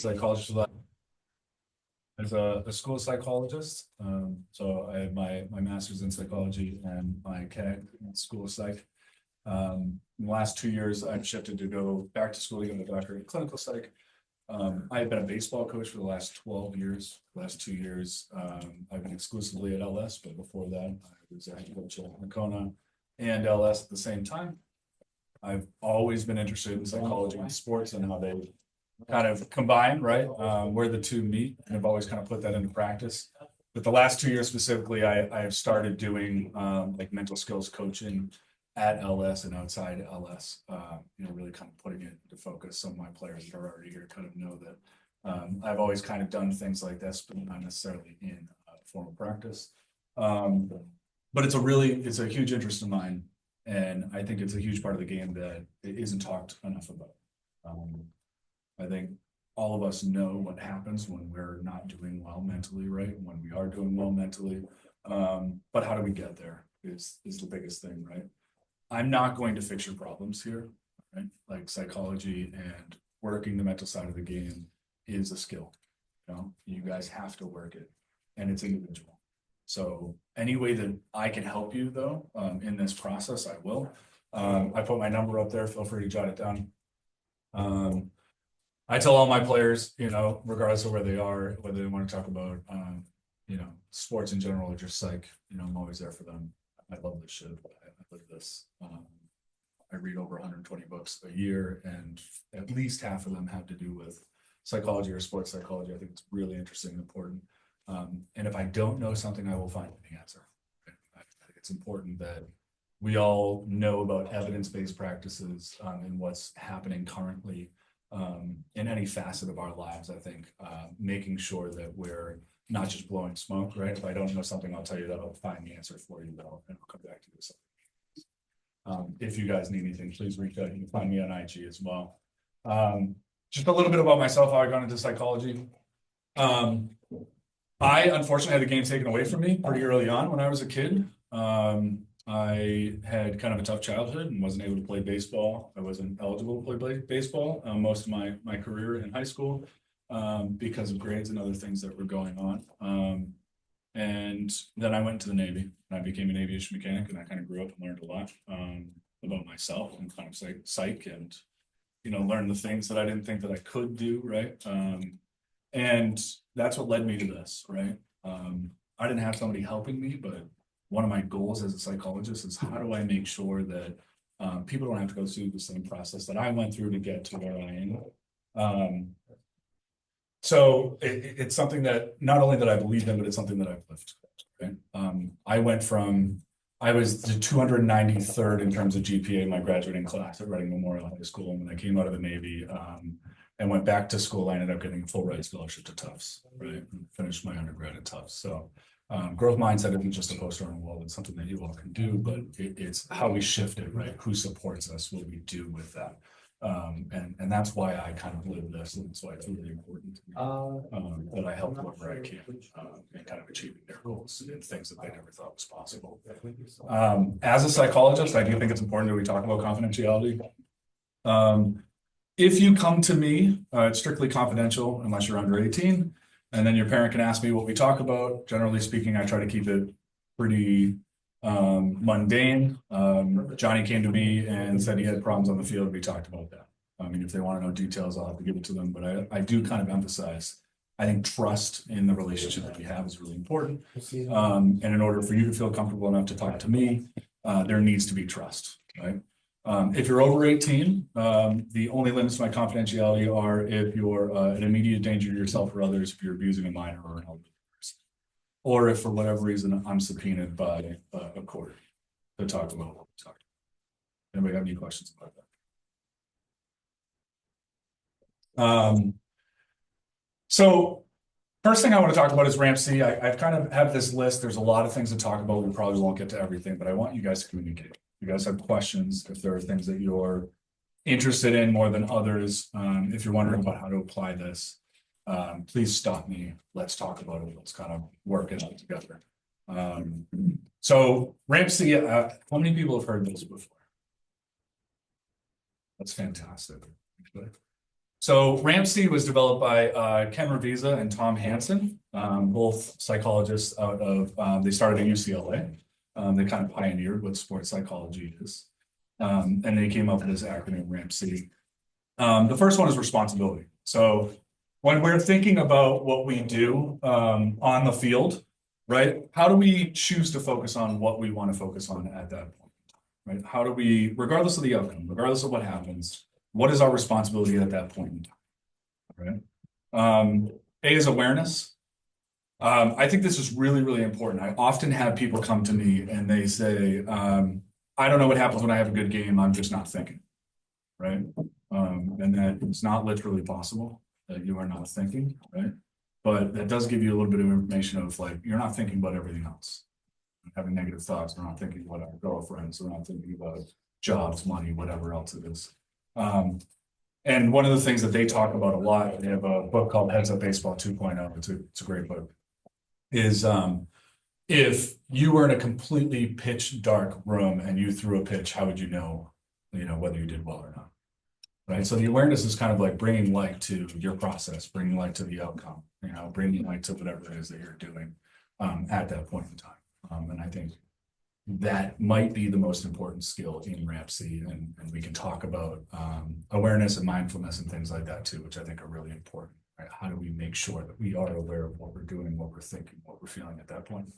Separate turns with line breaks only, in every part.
psychologist as a school psychologist. So I have my master's in psychology and my CAG in school psych. In the last 2 years, I've shifted to go back to school to get my doctorate in clinical psych. I've been a baseball coach for the last 12 years. The last 2 years, I've been exclusively at LS, but before that, I was a head coach at Nakona and LS at the same time. I've always been interested in psychology and sports and how they kind of combine, right? Where the two meet, and I've always kind of put that into practice. But the last 2 years specifically, I have started doing like mental skills coaching at LS and outside LS, really kind of putting it into focus. Some of my players that are already here kind of know that I've always kind of done things like this, but not necessarily in formal practice. But it's a huge interest of mine. And I think it's a huge part of the game that it isn't talked enough about. I think all of us know what happens when we're not doing well mentally, right? When we are doing well mentally. But how do we get there is the biggest thing, right? I'm not going to fix your problems here, right? Like psychology and working the mental side of the game is a skill. You guys have to work it, and it's individual. So any way that I can help you though, in this process, I will. I put my number up there, feel free to jot it down. I tell all my players, regardless of where they are, whether they want to talk about, sports in general or just psych, I'm always there for them. I love this shit. I live this. I read over 120 books a year, and at least half of them have to do with psychology or sports psychology. I think it's really interesting and important. And if I don't know something, I will find the answer. I think it's important that we all know about evidence-based practices and what's happening currently in any facet of our lives. I think making sure that we're not just blowing smoke, right? If I don't know something, I'll tell you that I'll find the answer for you, though, and I'll come back to this. If you guys need anything, please reach out. You can find me on IG as well. Just a little bit about myself, how I got into psychology. I unfortunately had the game taken away from me pretty early on when I was a kid. I had kind of a tough childhood and wasn't able to play baseball. I wasn't eligible to play baseball most of my career in high school because of grades and other things that were going on. And then I went to the Navy and I became an aviation mechanic, and I kind of grew up and learned a lot about myself and kind of psych and, learned the things that I didn't think that I could do, right? And that's what led me to this, right? I didn't have somebody helping me, but one of my goals as a psychologist is how do I make sure that people don't have to go through the same process that I went through to get to where I am. So it's something that not only that I believe in, but it's something that I've lived. Okay? I was the 293rd in terms of GPA in my graduating class at Reading Memorial High School. And when I came out of the Navy and went back to school, I ended up getting a full ride scholarship to Tufts, right? And finished my undergrad at Tufts. So growth mindset isn't just a poster on the wall. It's something that you all can do, but it's how we shift it, right? Who supports us, what we do with that. And that's why I kind of live this, and that's why it's really important to me that I help whoever I can in kind of achieving their goals and things that they never thought was possible. As a psychologist, I do think it's important that we talk about confidentiality. If you come to me, it's strictly confidential unless you're under 18, and then your parent can ask me what we talk about. Generally speaking, I try to keep it pretty mundane. Johnny came to me and said he had problems on the field. We talked about that. I mean, if they want to know details, I'll have to give it to them. But I do kind of emphasize, I think trust in the relationship that we have is really important. And in order for you to feel comfortable enough to talk to me, there needs to be trust, right? If you're over 18, the only limits to my confidentiality are if you're an immediate danger to yourself or others, if you're abusing a minor or an elderly person, or if for whatever reason I'm subpoenaed by a court to talk about what we talked about. Anybody have any questions about that? So first thing I want to talk about is Ramp C. I've kind of have this list. There's a lot of things to talk about. We probably won't get to everything, but I want you guys to communicate. If you guys have questions, if there are things that you're interested in more than others, if you're wondering about how to apply this, please stop me. Let's talk about it. Let's kind of work it out together. So Ramp C, how many people have heard this before? That's fantastic. So Ramp C was developed by Ken Revisa and Tom Hansen, both psychologists out of, they started at UCLA. They kind of pioneered what sports psychology is. And they came up with this acronym Ramp C. The first one is responsibility. So when we're thinking about what we do on the field, right? How do we choose to focus on what we want to focus on at that point, right? How do we, regardless of the outcome, regardless of what happens, what is our responsibility at that point in time, right? A is awareness. I think this is really, really important. I often have people come to me and they say, I don't know what happens when I have a good game. I'm just not thinking, right? And that it's not literally possible that you are not thinking, right? But that does give you a little bit of information of like, you're not thinking about everything else. Having negative thoughts, we're not thinking about our girlfriends, we're not thinking about jobs, money, whatever else it is. And one of the things that they talk about a lot, they have a book called Heads Up Baseball 2.0. It's a great book. Is if you were in a completely pitch dark room and you threw a pitch, how would you know whether you did well or not? Right. So the awareness is kind of like bringing light to your process, bringing light to the outcome, bringing light to whatever it is that you're doing at that point in time. And I think that might be the most important skill in Ramp C, and we can talk about awareness and mindfulness and things like that too, which I think are really important. Right? How do we make sure that we are aware of what we're doing, what we're thinking, what we're feeling at that point in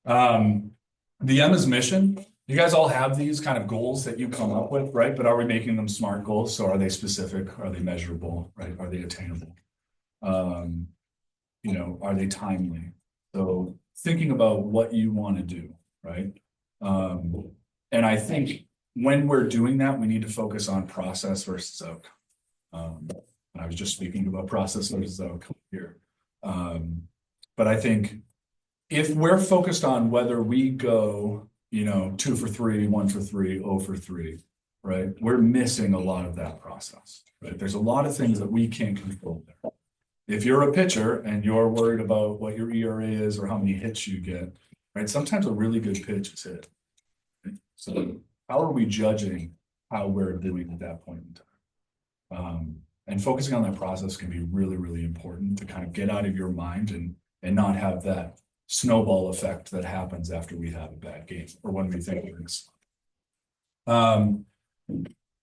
time? The M is mission. You guys all have these kind of goals that you come up with, right? But are we making them SMART goals? So are they specific? Are they measurable? Right? Are they attainable? Are they timely? So thinking about what you want to do, right? And I think when we're doing that, we need to focus on process versus outcome. I was just speaking about process versus outcome here. But I think if we're focused on whether we go, 2 for 3, 1 for 3, 0 for 3, right? We're missing a lot of that process, right? There's a lot of things that we can't control there. If you're a pitcher and you're worried about what your ERA is or how many hits you get, right? Sometimes a really good pitch is hit. Right? So how are we judging how we're doing at that point in time? And focusing on that process can be really, really important to kind of get out of your mind and not have that snowball effect that happens after we have a bad game or when we think we're in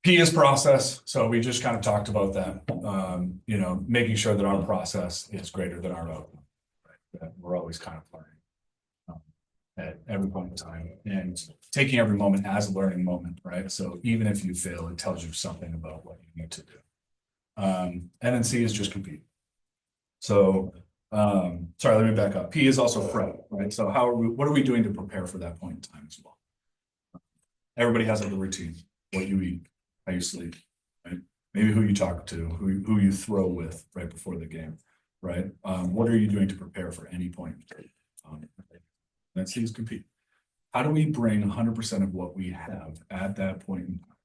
P is process. So we just kind of talked about that, making sure that our process is greater than our outcome. Right? That we're always kind of learning at every point in time and taking every moment as a learning moment, right? So even if you fail, it tells you something about what you need to do. And then C is just compete. So, sorry, let me back up. P is also prep, right? So what are we doing to prepare for that point in time as well? Everybody has a routine, what you eat, how you sleep, right? Maybe who you talk to, who you throw with right before the game, right? What are you doing to prepare for any point? That C is compete. How do we bring 100% of what we have at that point in time?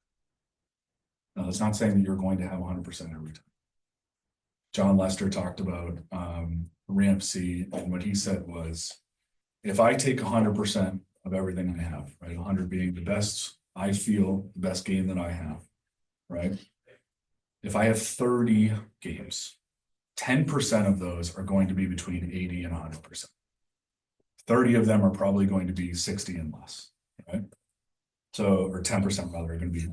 Now, it's not saying that you're going to have 100% every time. John Lester talked about Ramp C, and what he said was, if I take 100% of everything I have, right, 100 being the best I feel, the best game that I have, right? If I have 30 games, 10% of those are going to be between 80 and 100%. 30 of them are probably going to be 60 and less, right? So, or 10% rather, are going to be,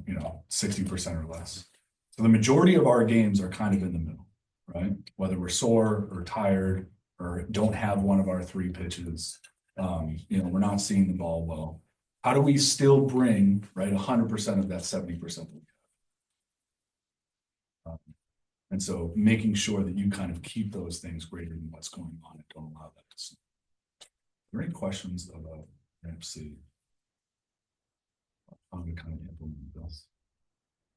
60% or less. So the majority of our games are kind of in the middle, right? Whether we're sore or tired or don't have one of our 3 pitches, we're not seeing the ball well. How do we still bring, right, 100% of that 70% that we have? And so making sure that you kind of keep those things greater than what's going on and don't allow that to slip. Are there any questions about Ramp C? How we kind of implement this?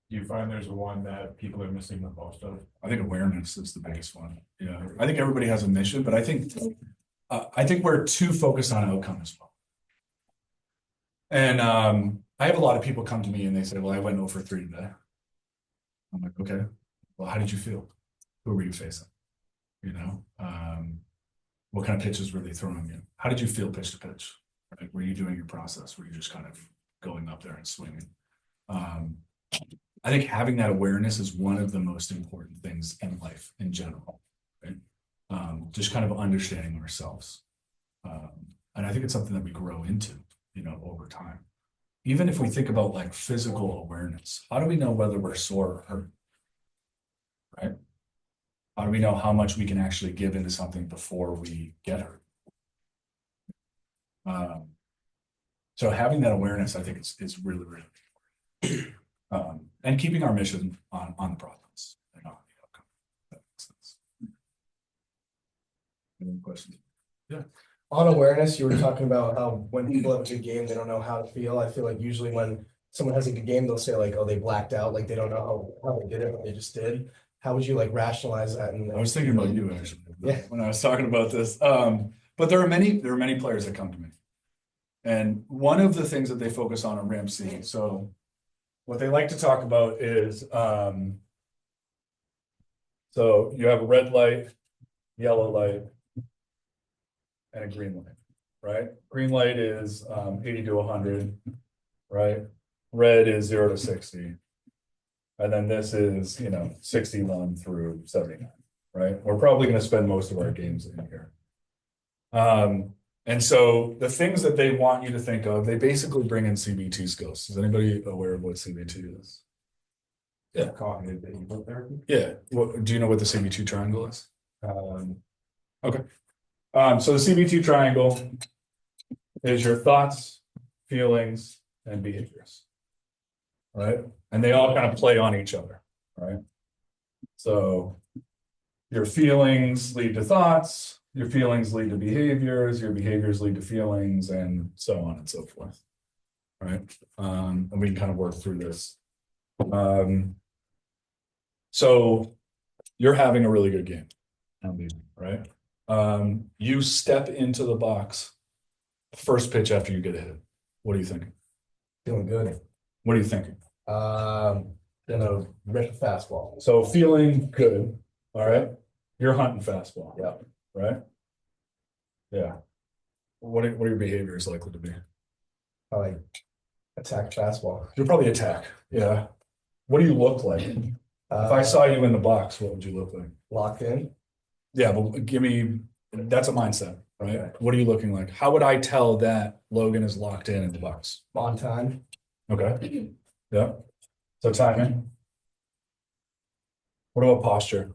Do you find there's one that people are missing the most of?
I think awareness is the biggest one. Yeah, I think everybody has a mission, but I think we're too focused on outcome as well. And I have a lot of people come to me and they say, well, I went 0 for 3 today. I'm like, okay, well, how did you feel? Who were you facing? What kind of pitches were they throwing you? How did you feel pitch to pitch? Right? Were you doing your process? Were you just kind of going up there and swinging? I think having that awareness is one of the most important things in life in general, right? Just kind of understanding ourselves. And I think it's something that we grow into, over time. Even if we think about like physical awareness, how do we know whether we're sore or hurt? Right? How do we know how much we can actually give into something before we get hurt? So having that awareness, I think is really, really important. And keeping our mission on the process and on the outcome. That makes sense. Any questions? Yeah.
On awareness, you were talking about how when people have a good game, they don't know how to feel. I feel like usually when someone has a good game, they'll say like, oh, they blacked out, like they don't know how they did it, but they just did. How would you like rationalize that? And
I was thinking about you actually,
Yeah.
when I was talking about this. But there are many players that come to me. And one of the things that they focus on RAMC, so what they like to talk about is, so you have a red light, yellow light, and a green light, right? Green light is 80 to 100, right? Red is 0 to 60. And then this is, 61 through 79, right? We're probably going to spend most of our games in here. And so the things that they want you to think of, they basically bring in CBT skills. Is anybody aware of what CBT is? Yeah.
Cognitive behavioral therapy.
Yeah. Do you know what the CBT triangle is? Okay. So the CBT triangle is your thoughts, feelings, and behaviors. Right? And they all kind of play on each other, right? So your feelings lead to thoughts, your feelings lead to behaviors, your behaviors lead to feelings, and so on and so forth. Right? And we can kind of work through this. So you're having a really good game, right? You step into the box first pitch after you get a hit. What are you thinking?
feeling good.
What are you thinking?
Then a rip a fastball.
So feeling good, all right? You're hunting fastball.
Yeah.
Right? Yeah. What are your behaviors likely to be?
I like attack fastball.
You'll probably attack. Yeah. What do you look like? If I saw you in the box, what would you look like?
Locked in.
Yeah, but that's a mindset, right?
Okay.
What are you looking like? How would I tell that Logan is locked in the box?
On time.
Okay. Yeah. So timing. What about posture?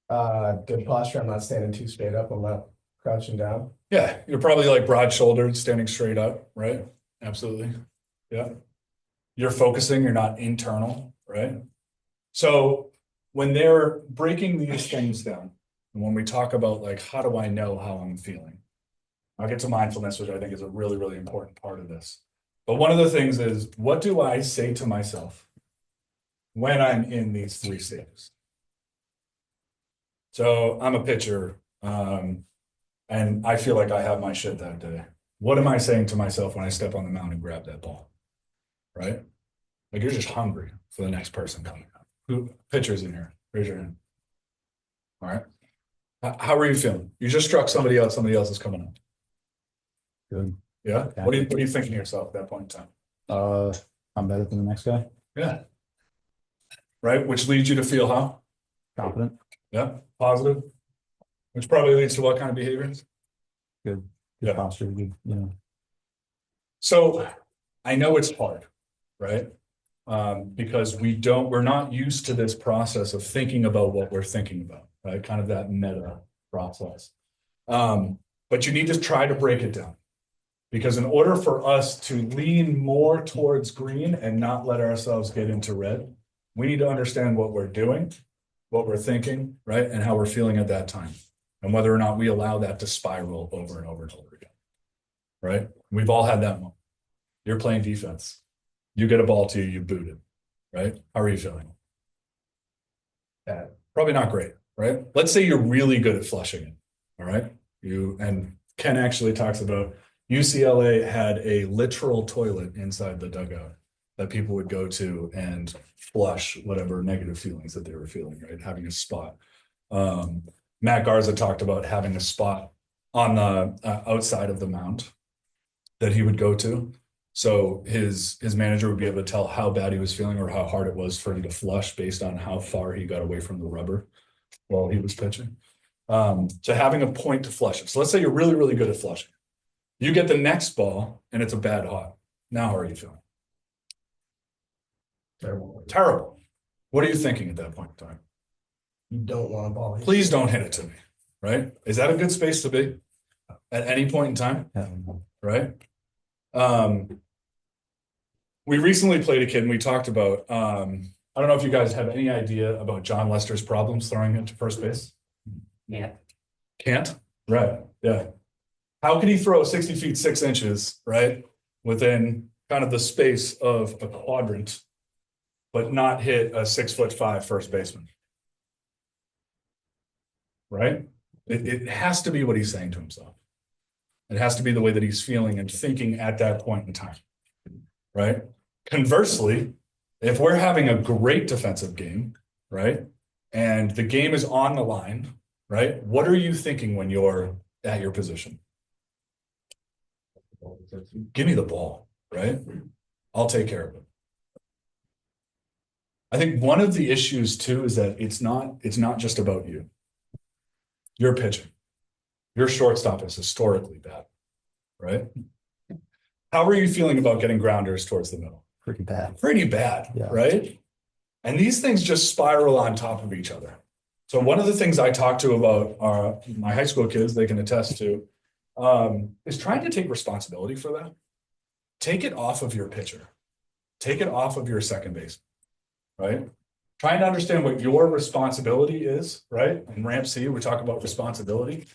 Good posture. I'm not standing too straight up. I'm not crouching down.
Yeah, you're probably like broad-shouldered, standing straight up, right? Absolutely. Yeah. You're focusing, you're not internal, right? So when they're breaking these things down, and when we talk about like, how do I know how I'm feeling? I'll get to mindfulness, which I think is a really, really important part of this. But one of the things is, what do I say to myself when I'm in these three stages? So I'm a pitcher, and I feel like I have my shit that day. What am I saying to myself when I step on the mound and grab that ball? Right? Like you're just hungry for the next person coming out. Who pitchers in here? Raise your hand. All right. How are you feeling? You just struck somebody else is coming up.
Good.
Yeah. What are you thinking to yourself at that point in time?
I'm better than the next guy.
Yeah. Right. Which leads you to feel how?
Confident.
Yeah. Positive. Which probably leads to what kind of behaviors?
Good
Yeah.
posture. Good,
So I know it's hard, right? Because we're not used to this process of thinking about what we're thinking about, right? Kind of that meta process. But you need to try to break it down. Because in order for us to lean more towards green and not let ourselves get into red, we need to understand what we're doing, what we're thinking, right? And how we're feeling at that time. And whether or not we allow that to spiral over and over and over again, right? We've all had that moment. You're playing defense. You get a ball to you, you boot it, right? How are you feeling?
Bad.
Probably not great, right? Let's say you're really good at flushing it, all right? And Ken actually talks about UCLA had a literal toilet inside the dugout that people would go to and flush whatever negative feelings that they were feeling, right? Having a spot. Matt Garza talked about having a spot on the outside of the mound that he would go to So his manager would be able to tell how bad he was feeling or how hard it was for him to flush based on how far he got away from the rubber while he was pitching. So having a point to flush it. So let's say you're really, really good at flushing. You get the next ball and it's a bad hot. Now how are you feeling?
Terrible.
Terrible. What are you thinking at that point in time?
You don't want a ball.
Please don't hit it to me, right? Is that a good space to be at any point in time, right? We recently played a kid and we talked about, I don't know if you guys have any idea about John Lester's problems throwing it to first base.
Yeah.
Can't? Right, yeah. How can he throw 60 feet 6 inches, right? Within kind of the space of a quadrant, but not hit a 6'5" first baseman? Right? It has to be what he's saying to himself. It has to be the way that he's feeling and thinking at that point in time. Right? Conversely, if we're having a great defensive game, right? And the game is on the line, right? What are you thinking when you're at your position? Give me the ball, right? I'll take care of it. I think one of the issues too is that it's not just about you. You're pitching. Your shortstop is historically bad, right? How are you feeling about getting grounders towards the middle?
Pretty bad.
Pretty bad,
Yeah.
right? And these things just spiral on top of each other. So one of the things I talk to about my high school kids, they can attest to, is trying to take responsibility for that. Take it off of your pitcher. Take it off of your second base, right? Trying to understand what your responsibility is, right? In Ramp C, we talk about responsibility.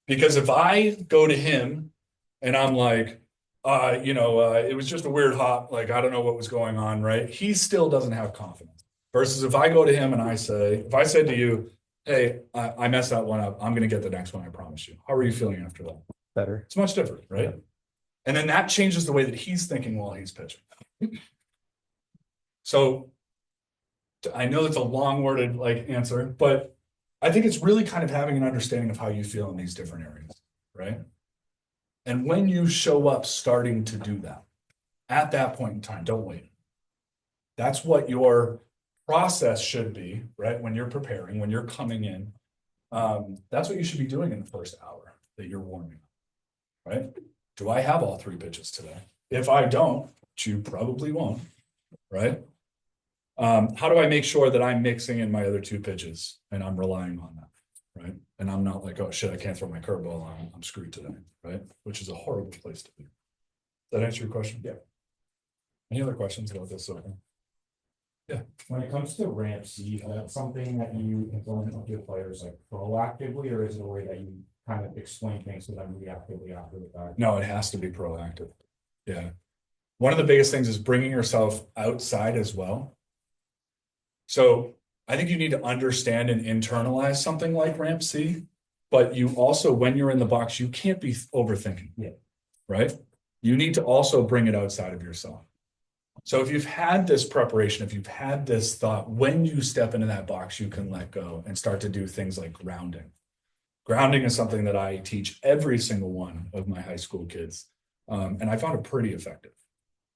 Because if I go to him and I'm like, it was just a weird hop, like, I don't know what was going on, right? He still doesn't have confidence. Versus if I go to him and if I said to you, hey, I messed that one up, I'm going to get the next one, I promise you. How are you feeling after that?
Better.
It's much different, right? Yeah. And then that changes the way that he's thinking while he's pitching. So I know that's a long worded answer, but I think it's really kind of having an understanding of how you feel in these different areas, right? And when you show up starting to do that, at that point in time, don't wait. That's what your process should be, right? When you're preparing, when you're coming in, that's what you should be doing in the first hour that you're warming up, right? Do I have all 3 pitches today? If I don't, which you probably won't, right? How do I make sure that I'm mixing in my other 2 pitches and I'm relying on that, right? And I'm not like, oh shit, I can't throw my curveball on, I'm screwed today, right? Which is a horrible place to be. Does that answer your question? Yeah. Any other questions about this? Yeah.
When it comes to ramp C, is that something that you implement with your players like proactively, or is it a way that you kind of explain things to them reactively after the fact?
No, it has to be proactive. Yeah. One of the biggest things is bringing yourself outside as well. So I think you need to understand and internalize something like Ramp C, but you also, when you're in the box, you can't be overthinking.
Yeah.
Right? You need to also bring it outside of yourself. So if you've had this preparation, if you've had this thought, when you step into that box, you can let go and start to do things like grounding. Grounding is something that I teach every single one of my high school kids. And I found it pretty effective.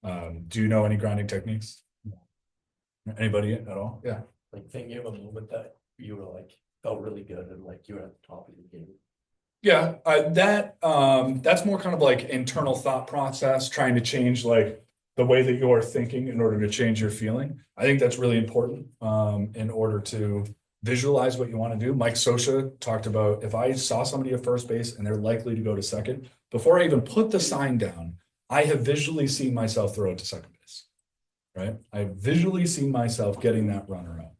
Do you know any grounding techniques? Anybody at all? Yeah.
Like thinking of a moment that you were like, felt really good and like you were at the top of your game.
Yeah, that's more kind of like internal thought process, trying to change like the way that you're thinking in order to change your feeling. I think that's really important in order to visualize what you want to do. Mike Scioscia talked about, if I saw somebody at first base and they're likely to go to second, before I even put the sign down, I have visually seen myself throw it to second base, right? I've visually seen myself getting that runner up,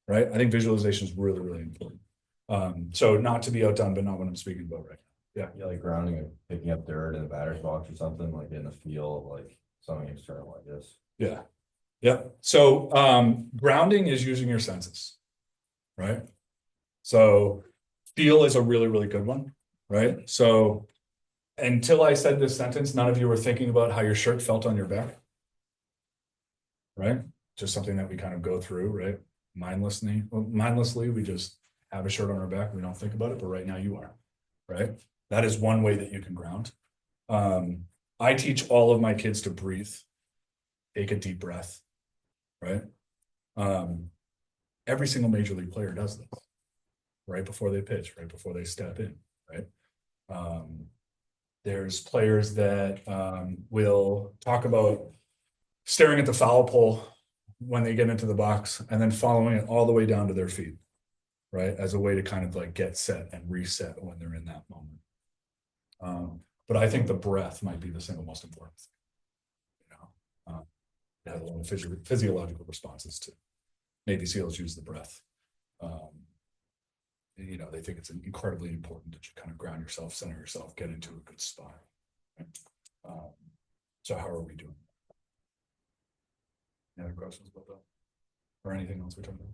right? I think visualization is really, really important. So not to be outdone, but not what I'm speaking about right now.
Yeah, like grounding and picking up dirt in the batter's box or something, like in the field, like something external like this.
Yeah. Yeah. So grounding is using your senses, right? So feel is a really, really good one, right? So until I said this sentence, none of you were thinking about how your shirt felt on your back, right? Just something that we kind of go through, right? Mindlessly, we just have a shirt on our back. We don't think about it, but right now you are, right? That is one way that you can ground. I teach all of my kids to breathe, take a deep breath, right? Every single major league player does this right before they pitch, right before they step in, right? There's players that will talk about staring at the foul pole when they get into the box and then following it all the way down to their feet, right? As a way to kind of like get set and reset when they're in that moment. But I think the breath might be the single most important thing. You know, it has a lot of physiological responses too. Navy SEALs use the breath. You know, they think it's incredibly important that you kind of ground yourself, center yourself, get into a good spot. Right? So how are we doing? Any other questions about that? Or anything else we're talking about?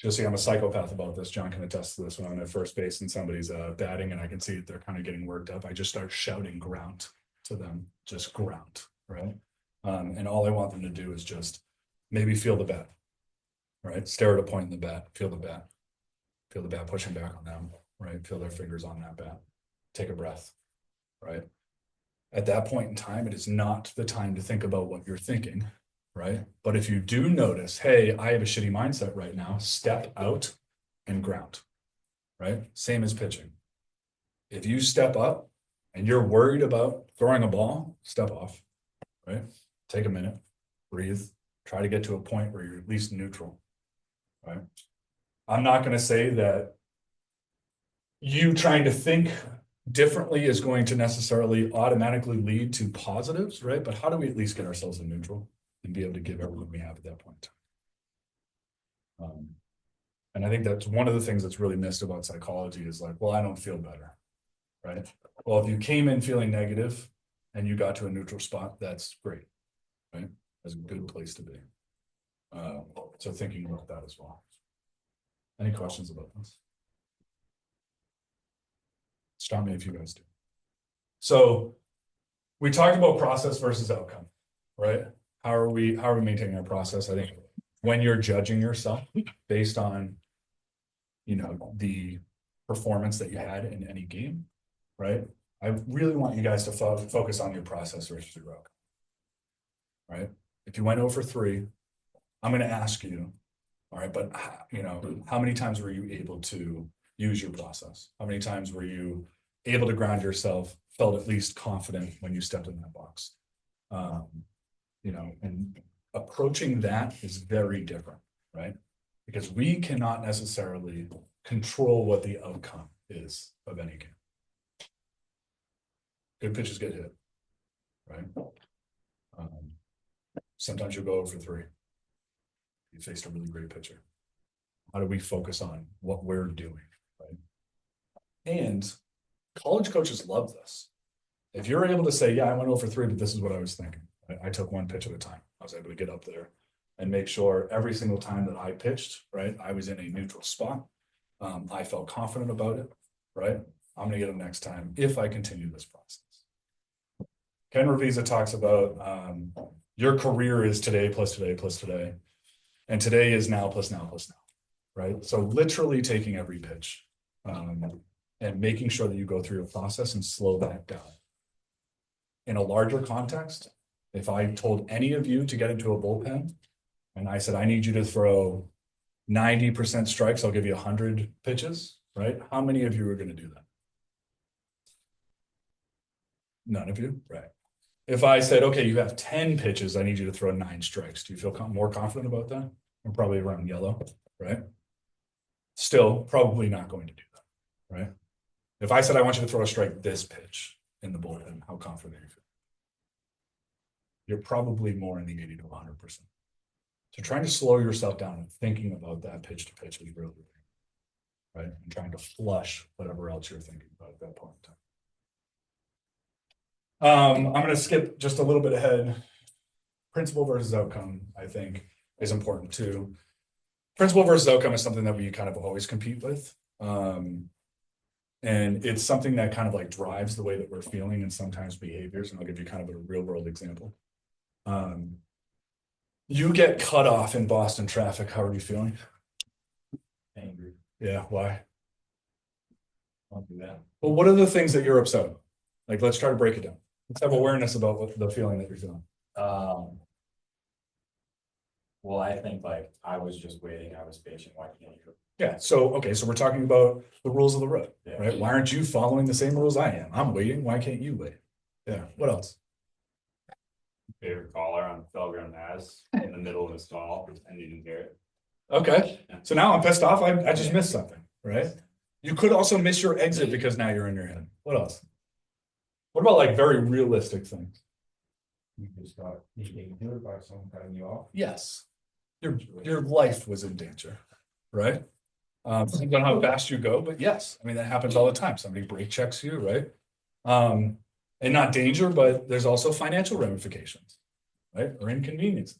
You'll see I'm a psychopath about this. John can attest to this. When I'm at first base and somebody's batting and I can see that they're kind of getting worked up, I just start shouting ground to them, just ground, right? And all I want them to do is just maybe feel the bat, right? Stare at a point in the bat, feel the bat pushing back on them, right? Feel their fingers on that bat, take a breath, right? At that point in time, it is not the time to think about what you're thinking, right? But if you do notice, hey, I have a shitty mindset right now, step out and ground, right? Same as pitching. If you step up and you're worried about throwing a ball, step off, right? Take a minute, breathe, try to get to a point where you're at least neutral, right? I'm not going to say that you trying to think differently is going to necessarily automatically lead to positives, right? But how do we at least get ourselves in neutral and be able to give everything we have at that point? And I think that's one of the things that's really missed about psychology is like, well, I don't feel better, right? Well, if you came in feeling negative and you got to a neutral spot, that's great, right? That's a good place to be. So thinking about that as well. Any questions about this? Stop me if you guys do. So we talked about process versus outcome, right? How are we maintaining our process? I think when you're judging yourself based on, you know, the performance that you had in any game, right? I really want you guys to focus on your process versus your outcome, right? If you went 0 for 3, I'm going to ask you, all right, but you know, how many times were you able to use your process? How many times were you able to ground yourself, felt at least confident when you stepped in that box? You know, and approaching that is very different, right? Because we cannot necessarily control what the outcome is of any game. Good pitches get hit, right? Sometimes you'll go 0 for 3. You faced a really great pitcher. How do we focus on what we're doing, right? And college coaches love this. If you're able to say, yeah, I went 0 for 3, but this is what I was thinking. I took one pitch at a time. I was able to get up there and make sure every single time that I pitched, right, I was in a neutral spot. I felt confident about it, right? I'm going to get them next time if I continue this process. Ken Revisa talks about your career is today plus today plus today. And today is now plus now plus now, right? So literally taking every pitch and making sure that you go through your process and slow that down. In a larger context, if I told any of you to get into a bullpen and I said, I need you to throw 90% strikes, I'll give you 100 pitches, right? How many of you are going to do that? None of you, right? If I said, okay, you have 10 pitches, I need you to throw 9 strikes. Do you feel more confident about that? I'm probably around yellow, right? Still, probably not going to do that, right? If I said, I want you to throw a strike this pitch in the bullpen, how confident are you? You're probably more in the 80 to 100%. So trying to slow yourself down and thinking about that pitch to pitch is really, right? And trying to flush whatever else you're thinking about at that point in time. I'm going to skip just a little bit ahead. Principle versus outcome, I think, is important too. Principle versus outcome is something that we kind of always compete with. And it's something that kind of like drives the way that we're feeling and sometimes behaviors. And I'll give you kind of a real world example. You get cut off in Boston traffic. How are you feeling?
Angry.
Yeah, why?
I'll do that.
But what are the things that you're upset about? Like, let's try to break it down. Let's have awareness about what the feeling that you're feeling.
Well, I think like I was just waiting, I was patient, why can't you?
Yeah, so, okay, so we're talking about the rules of the road,
Yeah.
right? Why aren't you following the same rules I am? I'm waiting, why can't you wait? Yeah, what else?
Favorite caller on Felgram Naz in the middle of a stall and you didn't hear it.
Okay, so now I'm pissed off, I just missed something, right? You could also miss your exit because now you're in your head. What else? What about like very realistic things?
You just got being hindered by someone cutting you off.
Yes. Your life was in danger, right? Depends on how fast you go, but yes, I mean, that happens all the time. Somebody brake checks you, right? And not danger, but there's also financial ramifications, right? Or inconveniences.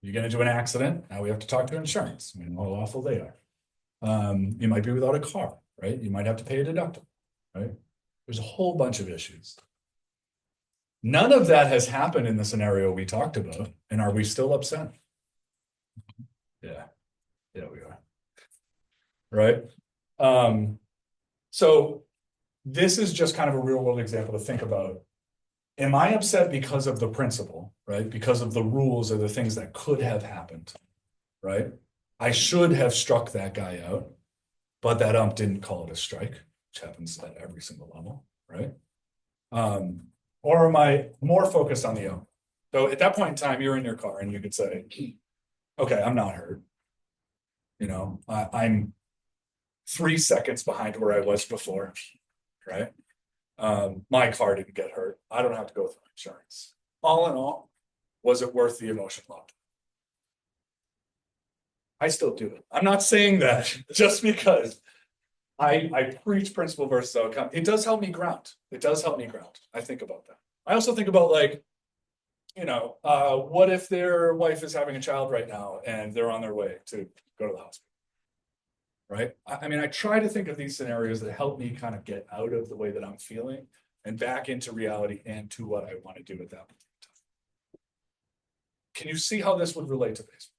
You get into an accident, now we have to talk to insurance. I mean, how awful they are. You might be without a car, right? You might have to pay a deductible, right? There's a whole bunch of issues. None of that has happened in the scenario we talked about, and are we still upset? Yeah, we are. Right? So this is just kind of a real world example to think about. Am I upset because of the principle, right? Because of the rules or the things that could have happened, right? I should have struck that guy out, but that ump didn't call it a strike, which happens at every single level, right? Or am I more focused on the ump? So at that point in time, you're in your car and you could say, okay, I'm not hurt. You know, I'm 3 seconds behind where I was before, right? My car didn't get hurt. I don't have to go through insurance. All in all, was it worth the emotion load? I still do it. I'm not saying that just because I preach principle versus outcome. It does help me ground. It does help me ground. I think about that. I also think about like, you know, what if their wife is having a child right now and they're on their way to go to the hospital? Right? I mean, I try to think of these scenarios that help me kind of get out of the way that I'm feeling and back into reality and to what I want to do at that point in time. Can you see how this would relate to baseball?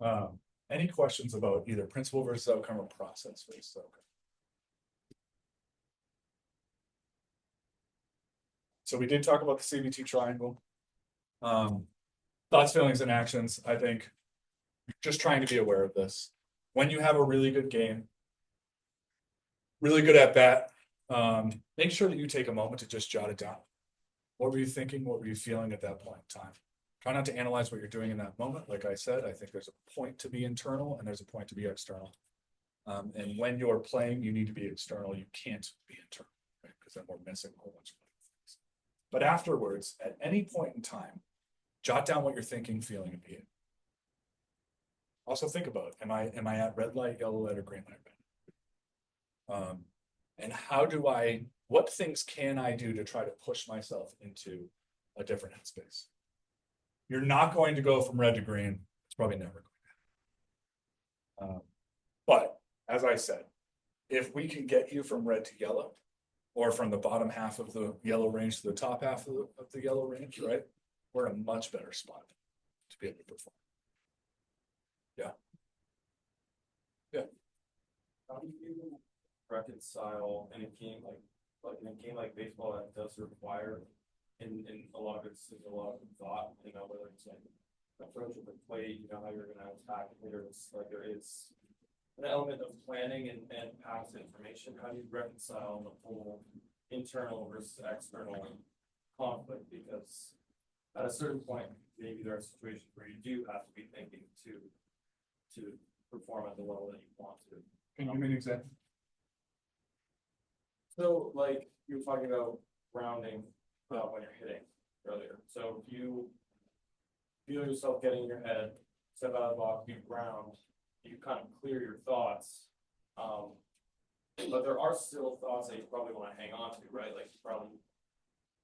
Yeah. Any questions about either principle versus outcome or process versus outcome? So we did talk about the CBT triangle. Thoughts, feelings, and actions. I think just trying to be aware of this. When you have a really good game, really good at bat, make sure that you take a moment to just jot it down. What were you thinking? What were you feeling at that point in time? Try not to analyze what you're doing in that moment. Like I said, I think there's a point to be internal and there's a point to be external. And when you're playing, you need to be external. You can't be internal, right? Because then we're missing a whole bunch of things. But afterwards, at any point in time, jot down what you're thinking, feeling, and being. Also think about, am I at red light, yellow light, or green light? And what things can I do to try to push myself into a different headspace? You're not going to go from red to green. It's probably never going to happen. But as I said, if we can get you from red to yellow, or from the bottom half of the yellow range to the top half of the yellow range, right? We're in a much better spot to be able to perform. Yeah.
How do you reconcile in a game like in a game like baseball that does require in a lot of instances a lot of thought, you know, whether it's like approach of the plate, you know, how you're gonna attack hitters, like there is an element of planning and past information. How do you reconcile the whole internal versus external conflict? Because at a certain point, maybe there are situations where you do have to be thinking to perform at the level that you want to.
Can you give me an example?
So like you were talking about grounding when you're hitting earlier. So if you feel yourself getting in your head, step out of the box, you ground, you kind of clear your thoughts. But there are still thoughts that you probably want to hang on to, right? Like you probably,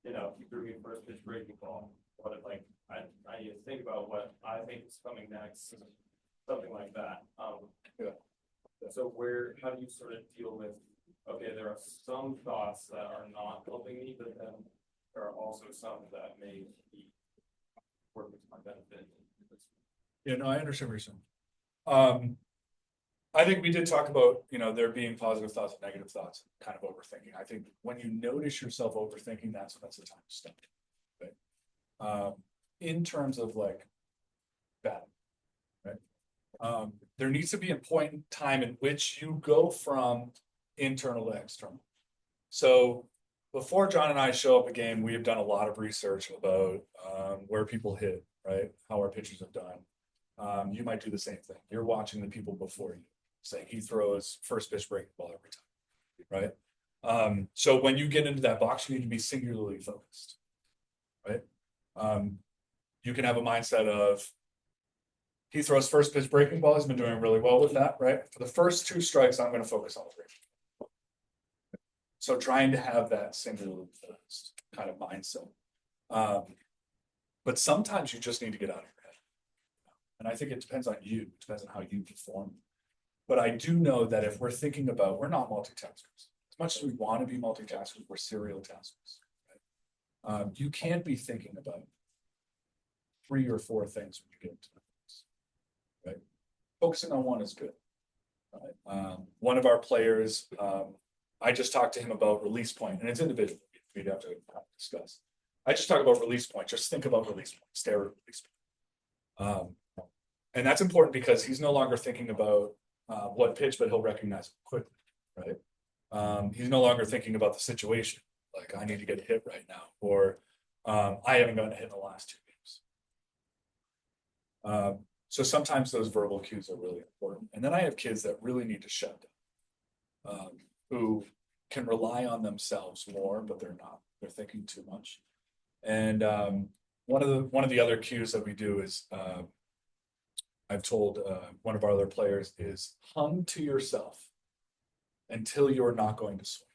you know, keep your first pitch breaking ball. But if, like I need to think about what I think is coming next, something like that.
Yeah.
So how do you sort of deal with, okay, there are some thoughts that are not helping me, but then there are also some that may be working to my benefit.
Yeah, no, I understand what you're saying. I think we did talk about, there being positive thoughts and negative thoughts, kind of overthinking. I think when you notice yourself overthinking, that's the time to stop. Right? In terms of like bad, right? There needs to be a point in time in which you go from internal to external. So before John and I show up a game, we have done a lot of research about where people hit, right? How our pitchers have done. You might do the same thing. You're watching the people before you, saying he throws first pitch breaking ball every time, right? So when you get into that box, you need to be singularly focused, right? You can have a mindset of he throws first pitch breaking ball. He's been doing really well with that, right? For the first 2 strikes, I'm going to focus on the breaking. So trying to have that singularly focused kind of mindset. But sometimes you just need to get out of your head. And I think it depends on you. It depends on how you perform. But I do know that if we're thinking about, we're not multitaskers. As much as we want to be multitaskers, we're serial taskers. Right? You can't be thinking about 3 or 4 things when you get into this, right? Focusing on one is good. Right? One of our players, I just talked to him about release point, and it's individual. We'd have to discuss. I just talk about release point. Just think about release point. Stare at release point. And that's important because he's no longer thinking about what pitch, but he'll recognize it quickly, right? He's no longer thinking about the situation, like I need to get a hit right now, or I haven't gotten a hit in the last 2 games. So sometimes those verbal cues are really important. And then I have kids that really need to shut down, who can rely on themselves more, but they're not. They're thinking too much. And one of the other cues that we do is I've told one of our other players is hum to yourself until you're not going to swing.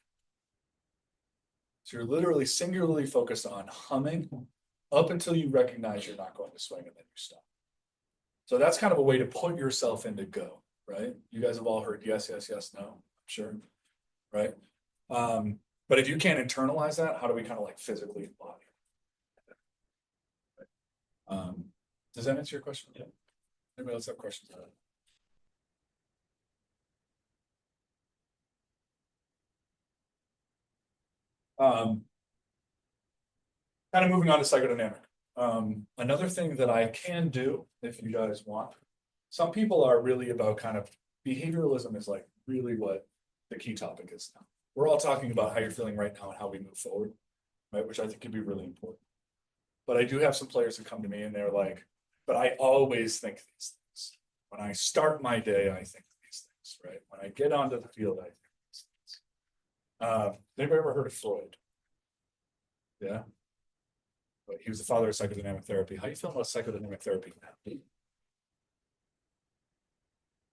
So you're literally singularly focused on humming up until you recognize you're not going to swing, and then you stop. So that's kind of a way to put yourself into go, right? You guys have all heard yes, yes, yes, no, I'm sure, right? But if you can't internalize that, how do we kind of like physically embody it? Does that answer your question? Yeah. Anybody else have questions? Kind of moving on to psychodynamic. Another thing that I can do, if you guys want, some people are really about kind of behavioralism is like really what the key topic is now. We're all talking about how you're feeling right now and how we move forward, right? Which I think could be really important. But I do have some players who come to me and they're like, but I always think these things. When I start my day, I think these things, right? When I get onto the field, I think these things. Anybody ever heard of Freud? Yeah. But he was the father of psychodynamic therapy. How do you feel about psychodynamic therapy now?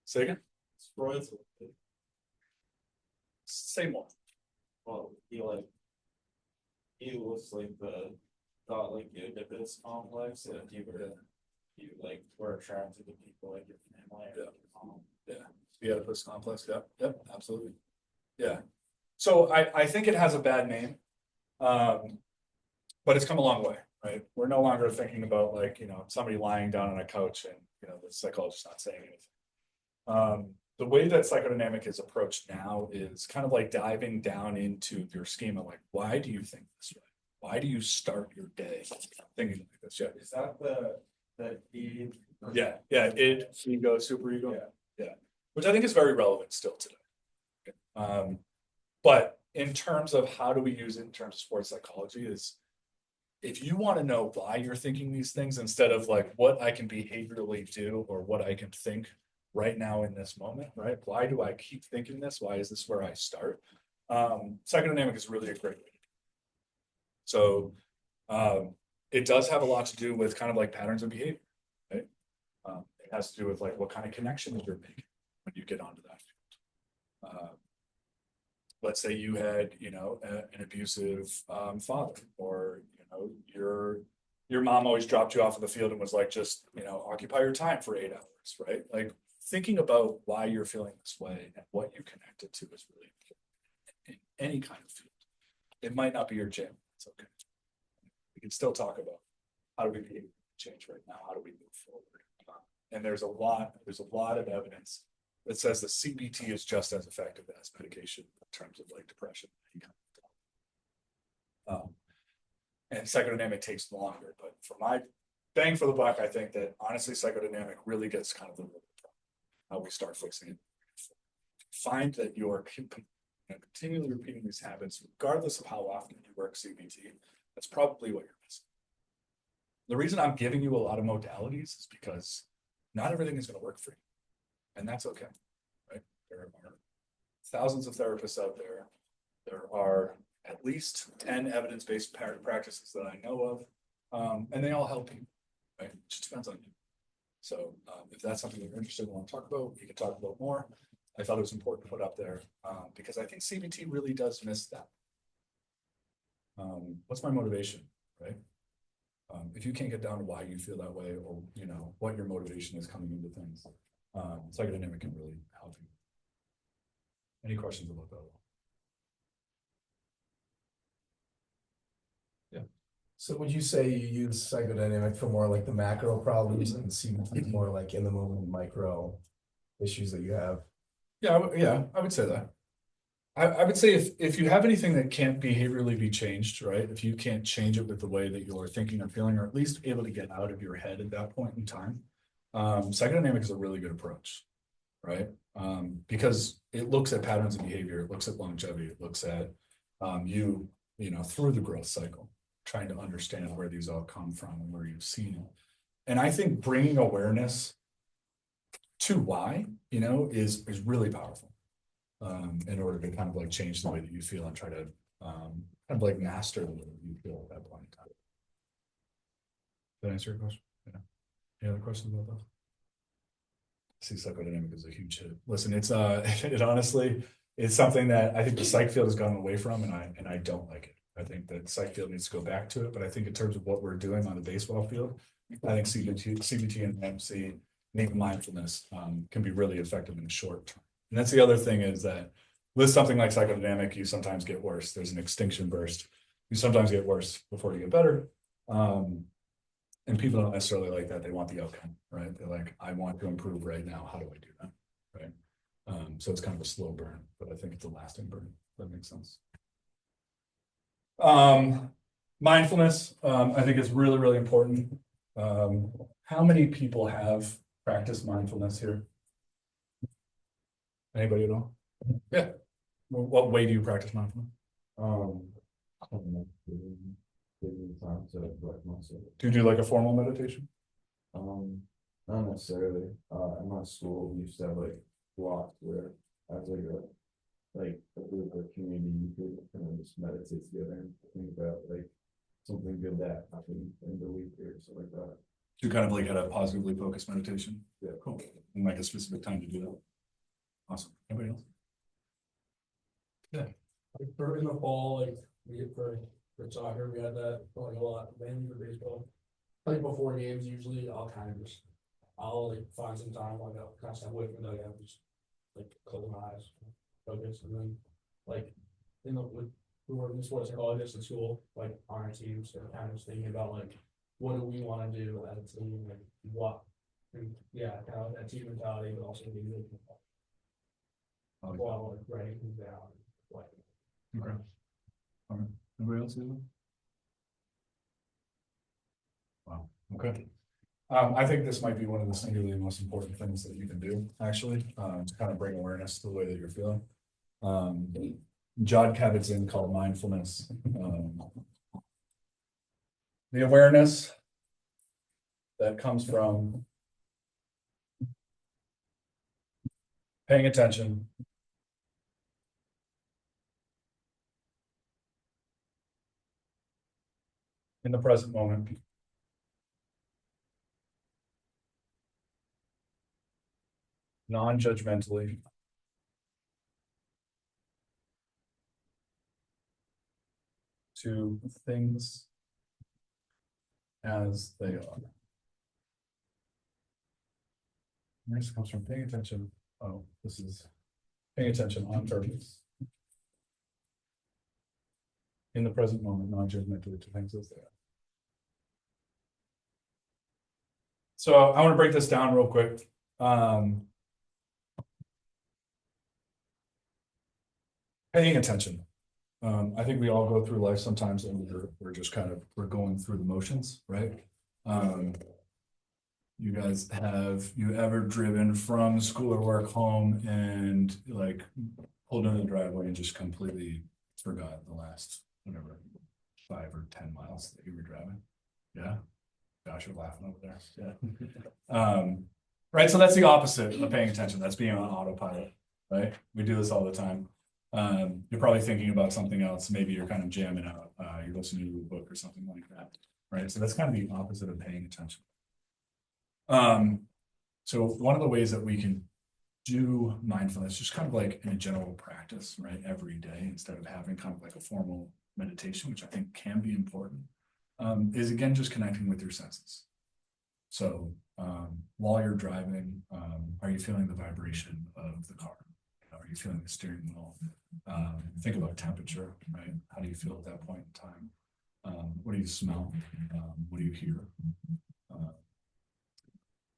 Say again?
Freud's,
Say more.
well, he was like the thought like you had this complex and you like were attracted to people like your family.
Yeah. The Oedipus complex. Yep, absolutely. Yeah. So I think it has a bad name. But it's come a long way, right? We're no longer thinking about like, somebody lying down on a couch and, the psychologist not saying anything. The way that psychodynamic is approached now is kind of like diving down into your schema. Like, why do you think this way? Why do you start your day thinking like this? Yeah.
Is that the id?
Yeah. Id, ego, superego. Yeah. Which I think is very relevant still today. But in terms of how do we use it in terms of sports psychology is if you want to know why you're thinking these things instead of like what I can behaviorally do or what I can think right now in this moment, right? Why do I keep thinking this? Why is this where I start? Psychodynamic is really a great way. So it does have a lot to do with kind of like patterns of behavior, right? It has to do with like what kind of connections you're making when you get onto that field. Let's say you had, an abusive father, or your mom always dropped you off of the field and was like, just occupy your time for 8 hours, right? Like thinking about why you're feeling this way and what you connect it to is really important in any kind of field. It might not be your gym. It's okay. We can still talk about how do we behave change right now? How do we move forward? And there's a lot of evidence that says the CBT is just as effective as medication in terms of like depression. And psychodynamic takes longer, but for my bang for the buck, I think that honestly, psychodynamic really gets kind of the how we start fixing it. Find that you're continually repeating these habits, regardless of how often you work CBT. That's probably what you're missing. The reason I'm giving you a lot of modalities is because not everything is going to work for you, and that's okay, right? There are thousands of therapists out there. There are at least 10 evidence-based practices that I know of, and they all help you, right? It just depends on you. So if that's something that you're interested in, want to talk about, we can talk about more. I thought it was important to put up there because I think CBT really does miss that. What's my motivation, right? If you can't get down to why you feel that way, or you know what your motivation is coming into things, psychodynamic can really help you. Any questions about that?
So would you say you use psychodynamic for more like the macro problems and CBT more like in the moment micro issues that you have?
Yeah, I would say that. I would say if you have anything that can't behaviorally be changed, right? If you can't change it with the way that you're thinking or feeling, or at least able to get out of your head at that point in time, psychodynamic is a really good approach, right? Because it looks at patterns of behavior, it looks at longevity, it looks at you know, through the growth cycle, trying to understand where these all come from and where you've seen it. And I think bringing awareness to why, you know, is really powerful. In order to kind of like change the way that you feel and try to kind of like master the way that you feel at that point in time. Did I answer your question? Yeah. Any other questions about that? I see psychodynamic is a huge hit. Listen, it's it honestly, it's something that I think the psych field has gone away from, and I don't like it. I think that psych field needs to go back to it, but I think in terms of what we're doing on the baseball field, I think CBT and MC and even mindfulness can be really effective in the short term. And that's the other thing is that with something like psychodynamic, you sometimes get worse. There's an extinction burst. You sometimes get worse before you get better. And people don't necessarily like that. They want the outcome, right? They're like, I want to improve right now. How do I do that? Right. So it's kind of a slow burn, but I think it's a lasting burn. If that makes sense. Mindfulness, I think is really, really important. How many people have practiced mindfulness here? Anybody at all? Yeah. What way do you practice mindfulness? Do you do like a formal meditation?
Not necessarily. In my school, we used to have like blocks where as a group of community, you could kind of just meditate together and think about like something good that happened in the week or something like that.
You kind of like had a positively focused meditation.
Yeah.
Cool. And like a specific time to do that. Awesome. Anybody else?
Like for in the fall, like we get for soccer, we had that going a lot, mainly for baseball. Like before games, usually I'll like find some time, like I'll kind of step away from the dugout, just like close my eyes, focus, and then like with who were in sports psychologists in school, like on our teams, so kind of just thinking about like what do we want to do as a team, like what, and yeah, kind of that team mentality, but also being really while like writing things down, like.
Okay. All right. Anybody else? Wow. Okay. I think this might be one of the singularly most important things that you can do, actually, to kind of bring awareness to the way that you're feeling. John Kabat-Zinn called mindfulness. The awareness that comes from paying attention in the present moment. Non-judgmentally. To things as they are. This comes from paying attention. Oh, this is paying attention on purpose. In the present moment, non-judgmentally to things as they are. So I want to break this down real quick. Paying attention. I think we all go through life sometimes and we're just kind of, we're going through the motions, right? You guys, have you ever driven from school or work home and like pulled into the driveway and just completely forgot the last, whatever, 5 or 10 miles that you were driving? Yeah. Gosh, you're laughing over there. Yeah. Right. So that's the opposite of paying attention. That's being on autopilot, right? We do this all the time. You're probably thinking about something else. Maybe you're kind of jamming out. You're listening to a book or something like that, right? So that's kind of the opposite of paying attention. So one of the ways that we can do mindfulness, just kind of like in a general practice, right, every day, instead of having kind of like a formal meditation, which I think can be important, is again just connecting with your senses. So while you're driving, are you feeling the vibration of the car? Are you feeling the steering wheel? Think about temperature, right? How do you feel at that point in time? What do you smell? What do you hear?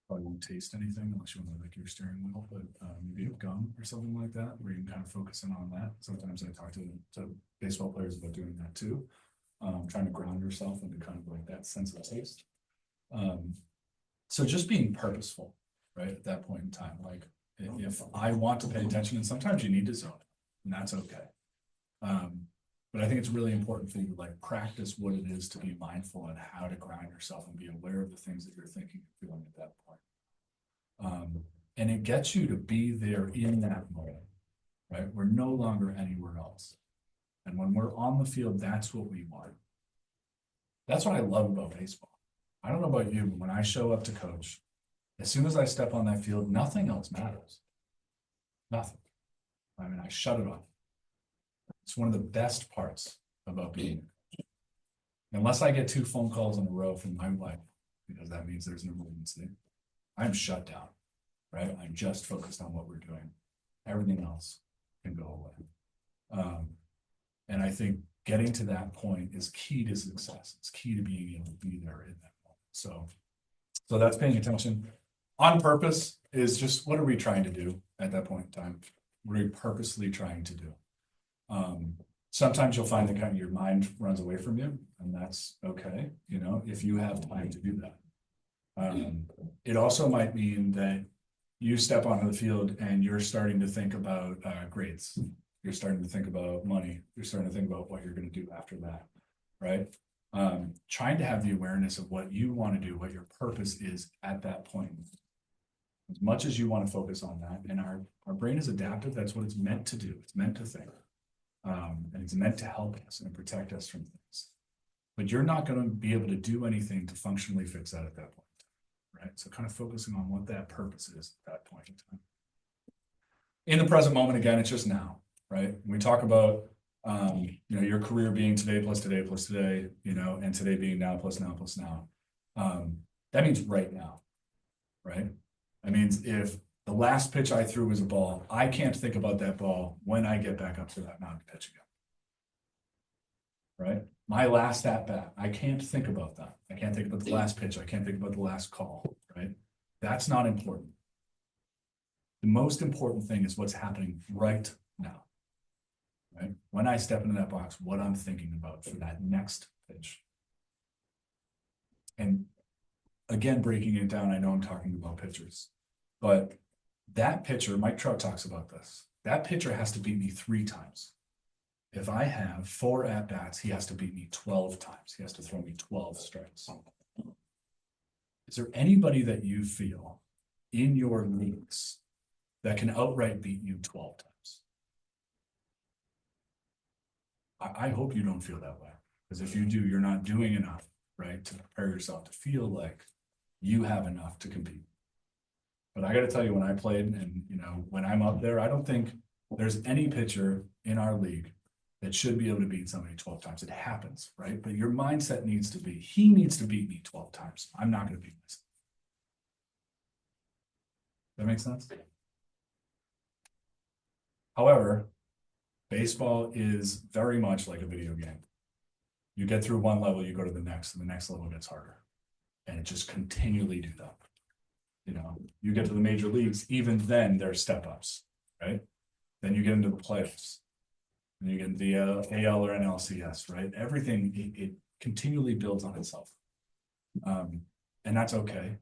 Probably won't taste anything unless you want to lick your steering wheel, but maybe a gum or something like that, where you can kind of focus in on that. Sometimes I talk to baseball players about doing that too. Trying to ground yourself into kind of like that sense of taste. So just being purposeful, right, at that point in time, like if I want to pay attention, and sometimes you need to zone, and that's okay. But I think it's really important for you to like practice what it is to be mindful and how to ground yourself and be aware of the things that you're thinking and feeling at that point. And it gets you to be there in that moment, right? We're no longer anywhere else. And when we're on the field, that's what we want. That's what I love about baseball. I don't know about you, but when I show up to coach, as soon as I step on that field, nothing else matters. Nothing. I mean, I shut it off. It's one of the best parts about being a coach. Unless I get 2 phone calls in a row from my wife, because that means there's an emergency, I'm shut down, right? I'm just focused on what we're doing. Everything else can go away. And I think getting to that point is key to success. It's key to being able to be there in that moment. So that's paying attention. On purpose is just, what are we trying to do at that point in time? What are we purposely trying to do? Sometimes you'll find that kind of your mind runs away from you, and that's okay, you know, if you have time to do that. It also might mean that you step onto the field and you're starting to think about grades. You're starting to think about money. You're starting to think about what you're going to do after that, right? Trying to have the awareness of what you want to do, what your purpose is at that point. As much as you want to focus on that, and our brain is adaptive, that's what it's meant to do. It's meant to think. And it's meant to help us and protect us from things. But you're not going to be able to do anything to functionally fix that at that point, right? So kind of focusing on what that purpose is at that point in time. In the present moment, again, it's just now, right? When we talk about, you know, your career being today plus today plus today, you know, and today being now plus now plus now. That means right now, right? That means if the last pitch I threw was a ball, I can't think about that ball when I get back up to that mound to pitch again. Right? My last at bat, I can't think about that. I can't think about the last pitch. I can't think about the last call, right? That's not important. The most important thing is what's happening right now. Right? When I step into that box, what I'm thinking about for that next pitch. And again, breaking it down, I know I'm talking about pitchers, but that pitcher, Mike Trout talks about this. That pitcher has to beat me 3 times. If I have 4 at-bats, he has to beat me 12 times. He has to throw me 12 strikes. Is there anybody that you feel in your leagues that can outright beat you 12 times? I hope you don't feel that way. Because if you do, you're not doing enough, right, to prepare yourself to feel like you have enough to compete. But I got to tell you, when I played and, you know, when I'm up there, I don't think there's any pitcher in our league that should be able to beat somebody 12 times. It happens, right? But your mindset needs to be, he needs to beat me 12 times. I'm not going to beat myself. That makes sense? However, baseball is very much like a video game. You get through one level, you go to the next, and the next level gets harder. And it just continually do that. You know, you get to the major leagues, even then there's step ups, right? Then you get into the playoffs. And you get into the AL or NLCS, right? Everything, it continually builds on itself. And that's okay.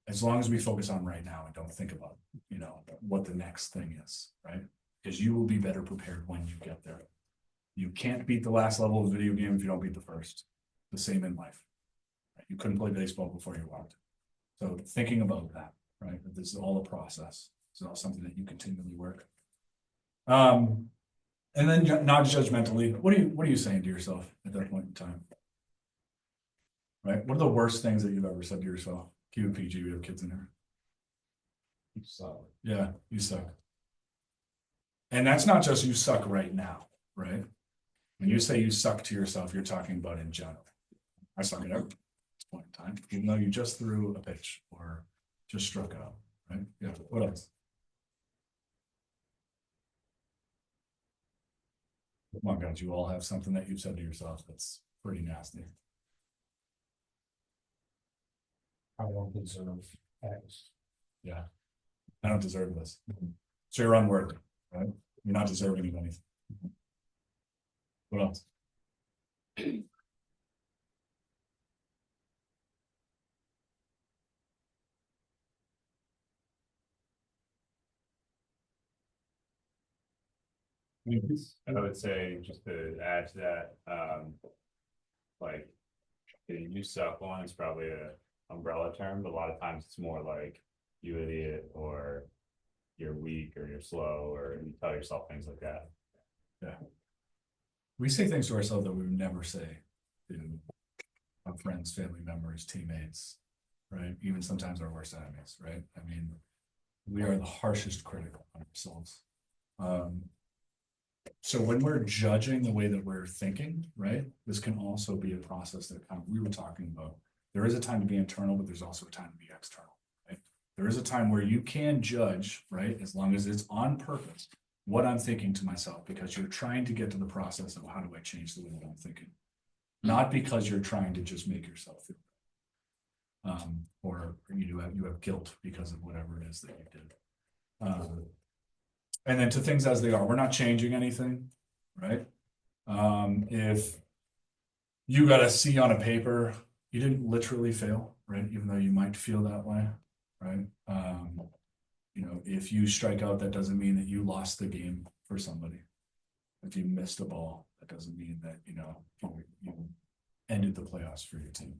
As long as we focus on right now and don't think about, you know, what the next thing is, right? Because you will be better prepared when you get there. You can't beat the last level of the video game if you don't beat the first. The same in life. Right? You couldn't play baseball before you walked. So thinking about that, right? That this is all a process. It's all something that you continually work. And then not judgmentally, what are you saying to yourself at that point in time? Right? What are the worst things that you've ever said to yourself? Keep it PG, we have kids in here.
You suck.
Yeah, you suck. And that's not just you suck right now, right? When you say you suck to yourself, you're talking about in general. I suck at everything at this point in time, even though you just threw a pitch or just struck out, right? Yeah, what else? Come on, guys, you all have something that you've said to yourself that's pretty nasty.
I don't deserve X.
Yeah. I don't deserve this. So you're unworthy, right? You're not deserving of anything. What else?
I would say, just to add to that, like, you suck one is probably a umbrella term, but a lot of times it's more like you idiot, or you're weak, or you're slow, or you tell yourself things like that.
Yeah. We say things to ourselves that we would never say to our friends, family members, teammates, right? Even sometimes our worst enemies, right? I mean, we are the harshest critic on ourselves. So when we're judging the way that we're thinking, right, this can also be a process that kind of we were talking about. There is a time to be internal, but there's also a time to be external, right? There is a time where you can judge, right, as long as it's on purpose, what I'm thinking to myself, because you're trying to get to the process of how do I change the way that I'm thinking, not because you're trying to just make yourself feel or you have guilt because of whatever it is that you did. And then to things as they are, we're not changing anything, right? If you got a C on a paper, you didn't literally fail, right? Even though you might feel that way, right? You know, if you strike out, that doesn't mean that you lost the game for somebody. If you missed a ball, that doesn't mean that, you know, you ended the playoffs for your team.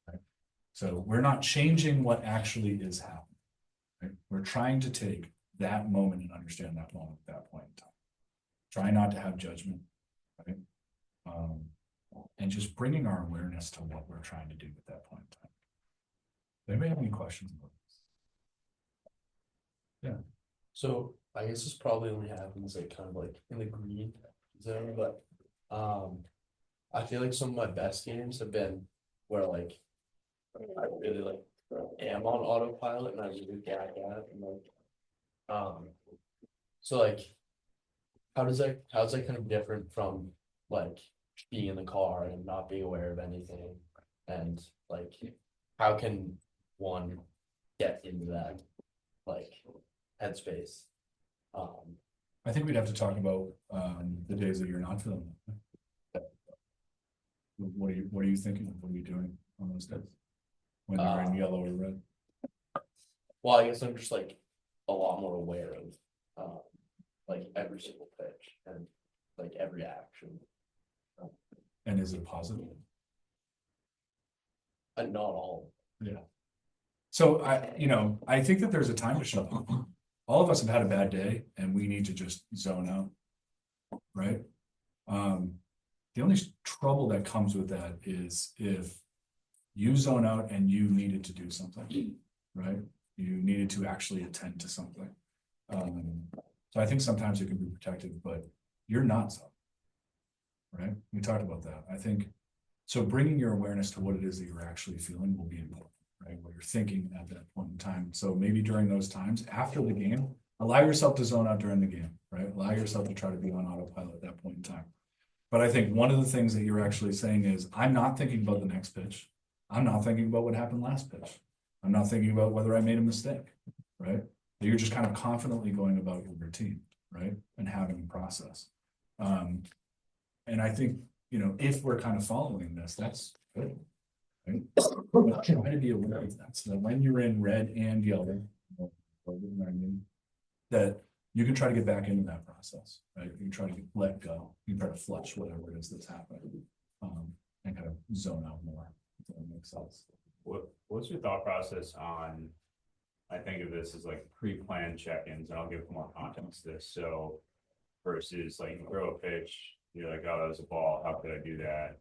Right? So we're not changing what actually is happening. Right? We're trying to take that moment and understand that moment at that point in time. Try not to have judgment, right? And just bringing our awareness to what we're trying to do at that point in time. Anybody have any questions about this? Yeah.
So I guess this probably only happens like kind of like in the green zone, but I feel like some of my best games have been where like I really like am on autopilot and I really gag at it and like so like how's that kind of different from like being in the car and not being aware of anything, and like how can one get into that like headspace?
I think we'd have to talk about the days that you're not feeling that. What are you thinking? What are you doing on those days? When you're in yellow or red?
Well, I guess I'm just like a lot more aware of like every single pitch and like every action.
And is it positive?
And not all.
Yeah. So I think that there's a time to shut up. All of us have had a bad day and we need to just zone out, right? The only trouble that comes with that is if you zone out and you needed to do something, right? You needed to actually attend to something. So I think sometimes it can be protected, but you're not so, right? We talked about that. I think, so bringing your awareness to what it is that you're actually feeling will be important, right? What you're thinking at that point in time. So maybe during those times after the game, allow yourself to zone out during the game, right? Allow yourself to try to be on autopilot at that point in time. But I think one of the things that you're actually saying is, I'm not thinking about the next pitch. I'm not thinking about what happened last pitch. I'm not thinking about whether I made a mistake, right? You're just kind of confidently going about your routine, right? And having a process. And I think, you know, if we're kind of following this, that's good. Right? But try to be aware of that, so that when you're in red and yellow, you know what I mean, that you can try to get back into that process, right? You can try to let go, you can try to flush whatever it is that's happening, and kind of zone out more, if that makes sense.
What's your thought process on, I think of this as like pre-planned check-ins, and I'll give more context to this, so. Versus like you throw a pitch, you're like, oh, that was a ball, how could I do that?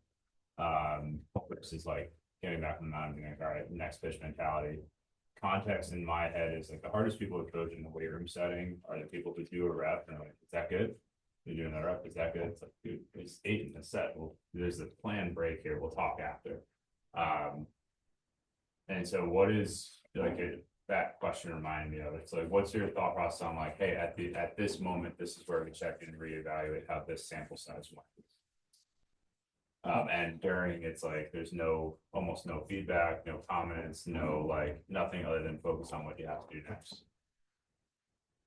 Versus like getting back on the mound and being like, all right, next pitch mentality. Context in my head is like the hardest people to coach in the weight room setting are the people who do a rep and are like, is that good? You're doing that rep, is that good? It's like, dude, it's 8 in the set. Well, there's a planned break here, we'll talk after. And so what is like that question reminded me of? It's like, what's your thought process on like, hey, at this moment, this is where we check in and reevaluate how this sample size went. And during, it's like there's almost no feedback, no comments, nothing other than focus on what you have to do next.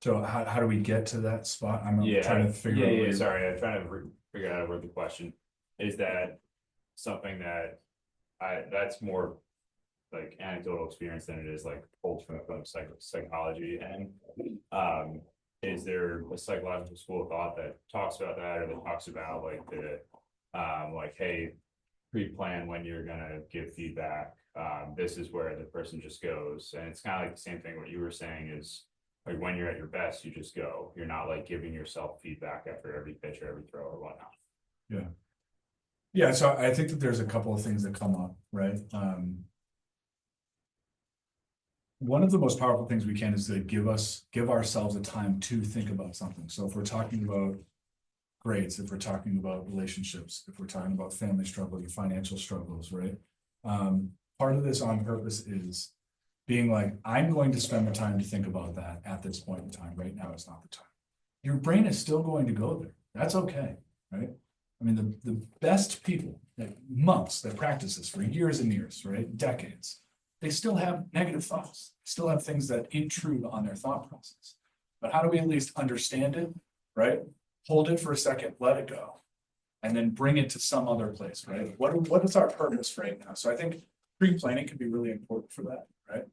So how do we get to that spot? I'm trying to figure out.
Yeah, sorry, I'm trying to figure out where the question is. That something that that's more like anecdotal experience than it is like pulled from psychology. And is there a psychological school of thought that talks about that, or that talks about like the like, hey, pre-plan when you're gonna give feedback, this is where the person just goes. And it's kind of like the same thing what you were saying is like when you're at your best, you just go. You're not like giving yourself feedback after every pitch or every throw or whatnot.
Yeah, so I think that there's a couple of things that come up, right? One of the most powerful things we can is to give ourselves a time to think about something. So if we're talking about grades, if we're talking about relationships, if we're talking about family struggle, financial struggles, right? Part of this on purpose is being like, I'm going to spend the time to think about that at this point in time. Right now is not the time. Your brain is still going to go there. That's okay, right? I mean, the best people, like monks that practice this for years and years, right? Decades, they still have negative thoughts, still have things that intrude on their thought process. But how do we at least understand it, right? Hold it for a second, let it go, and then bring it to some other place, right? What is our purpose right now? So I think pre-planning can be really important for that, right?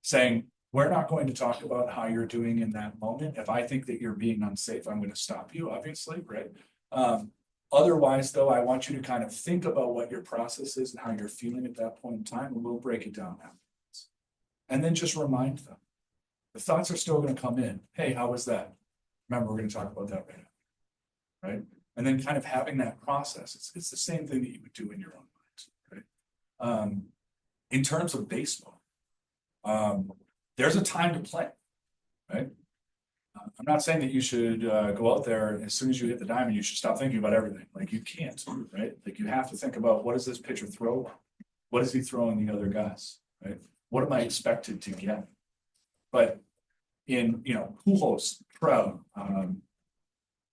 Saying, we're not going to talk about how you're doing in that moment. If I think that you're being unsafe, I'm going to stop you, obviously, right? Otherwise, though, I want you to kind of think about what your process is and how you're feeling at that point in time, and we'll break it down afterwards. And then just remind them. The thoughts are still going to come in. Hey, how was that? Remember, we're going to talk about that right now, right? And then kind of having that process. It's the same thing that you would do in your own mind, right? In terms of baseball, there's a time to play, right? I'm not saying that you should go out there as soon as you hit the diamond, you should stop thinking about everything. Like you can't, right? Like you have to think about what does this pitcher throw? What is he throwing the other guys, right? What am I expected to get? But in, Pujols, Trout,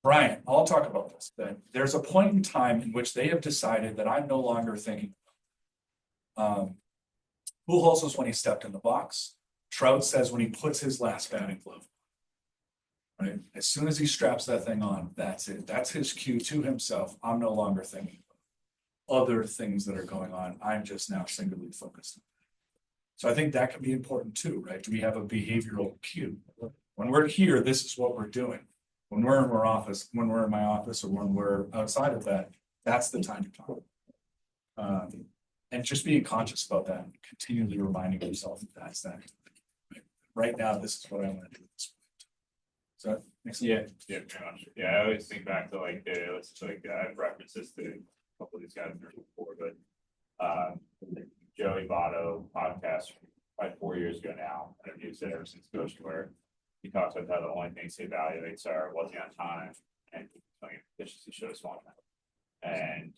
Bryant, I'll talk about this, that there's a point in time in which they have decided that I'm no longer thinking. Pujols was when he stepped in the box. Trout says when he puts his last batting glove. Right? As soon as he straps that thing on, that's it. That's his cue to himself. I'm no longer thinking about other things that are going on. I'm just now singularly focused. So I think that can be important too, right? Do we have a behavioral cue? When we're here, this is what we're doing. When we're in our office, when we're in my office, or when we're outside of that, that's the time to talk. And just being conscious about that, and continually reminding yourself that that's that. Right now, this is what I want to do. So
yeah, very much. Yeah, I always think back to like I've referenced this to a couple of these guys before, but Joey Votto podcast like 4 years ago now, and I've used it ever since Ghost, where he talks about how the only things he evaluates are was he on time and pitches he should have swung at. And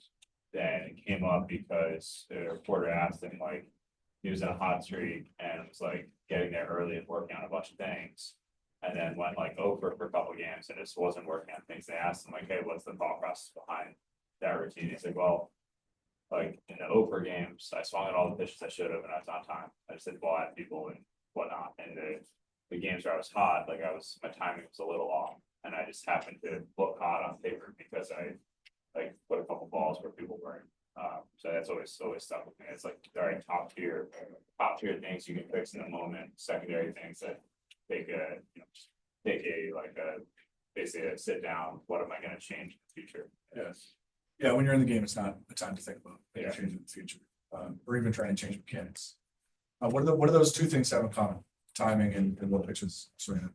then it came up because the reporter asked him, like, he was in a hot streak and it was like getting there early and working on a bunch of things. And then went like over for a couple of games and just wasn't working on things. They asked him like, hey, what's the thought process behind that routine? He's like, well, like in the Oprah games, I swung at all the pitches I should have and I was on time. I just hit the ball at people and whatnot. And the games where I was hot, like my timing was a little off. And I just happened to look hot on paper because I like put a couple balls where people weren't. So that's always stuck with me. It's like, all right, top tier things you can fix in the moment, secondary things that take basically a sit down, what am I gonna change in the future?
Yes. Yeah, when you're in the game, it's not a time to think about
Yeah.
changing the future, or even trying to change mechanics. What are those two things have in common? Timing and what pitches swing at?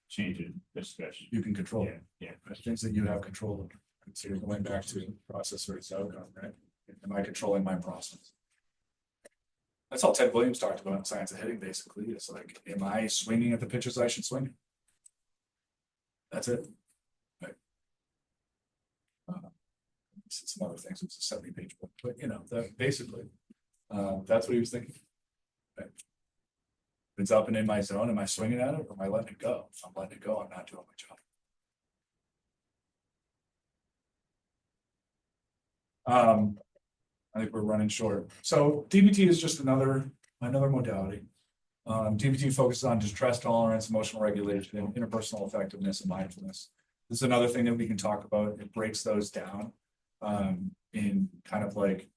Change it, pitch.
You can control.
Yeah.
Things that you have control of. So you're going back to process versus outcome, right? Am I controlling my process? That's all Ted Williams talked about in Science of Hitting, basically. It's like, am I swinging at the pitches I should swing? That's it. Right. Some other things, it's a 70-page book, but you know, that basically, that's what he was thinking. Right. If it's up and in my zone, am I swinging at it or am I letting it go? If I'm letting it go, I'm not doing my job. I think we're running short. So DBT is just another modality. DBT focuses on distress tolerance, emotional regulation, and interpersonal effectiveness and mindfulness. This is another thing that we can talk about. It breaks those down in kind of like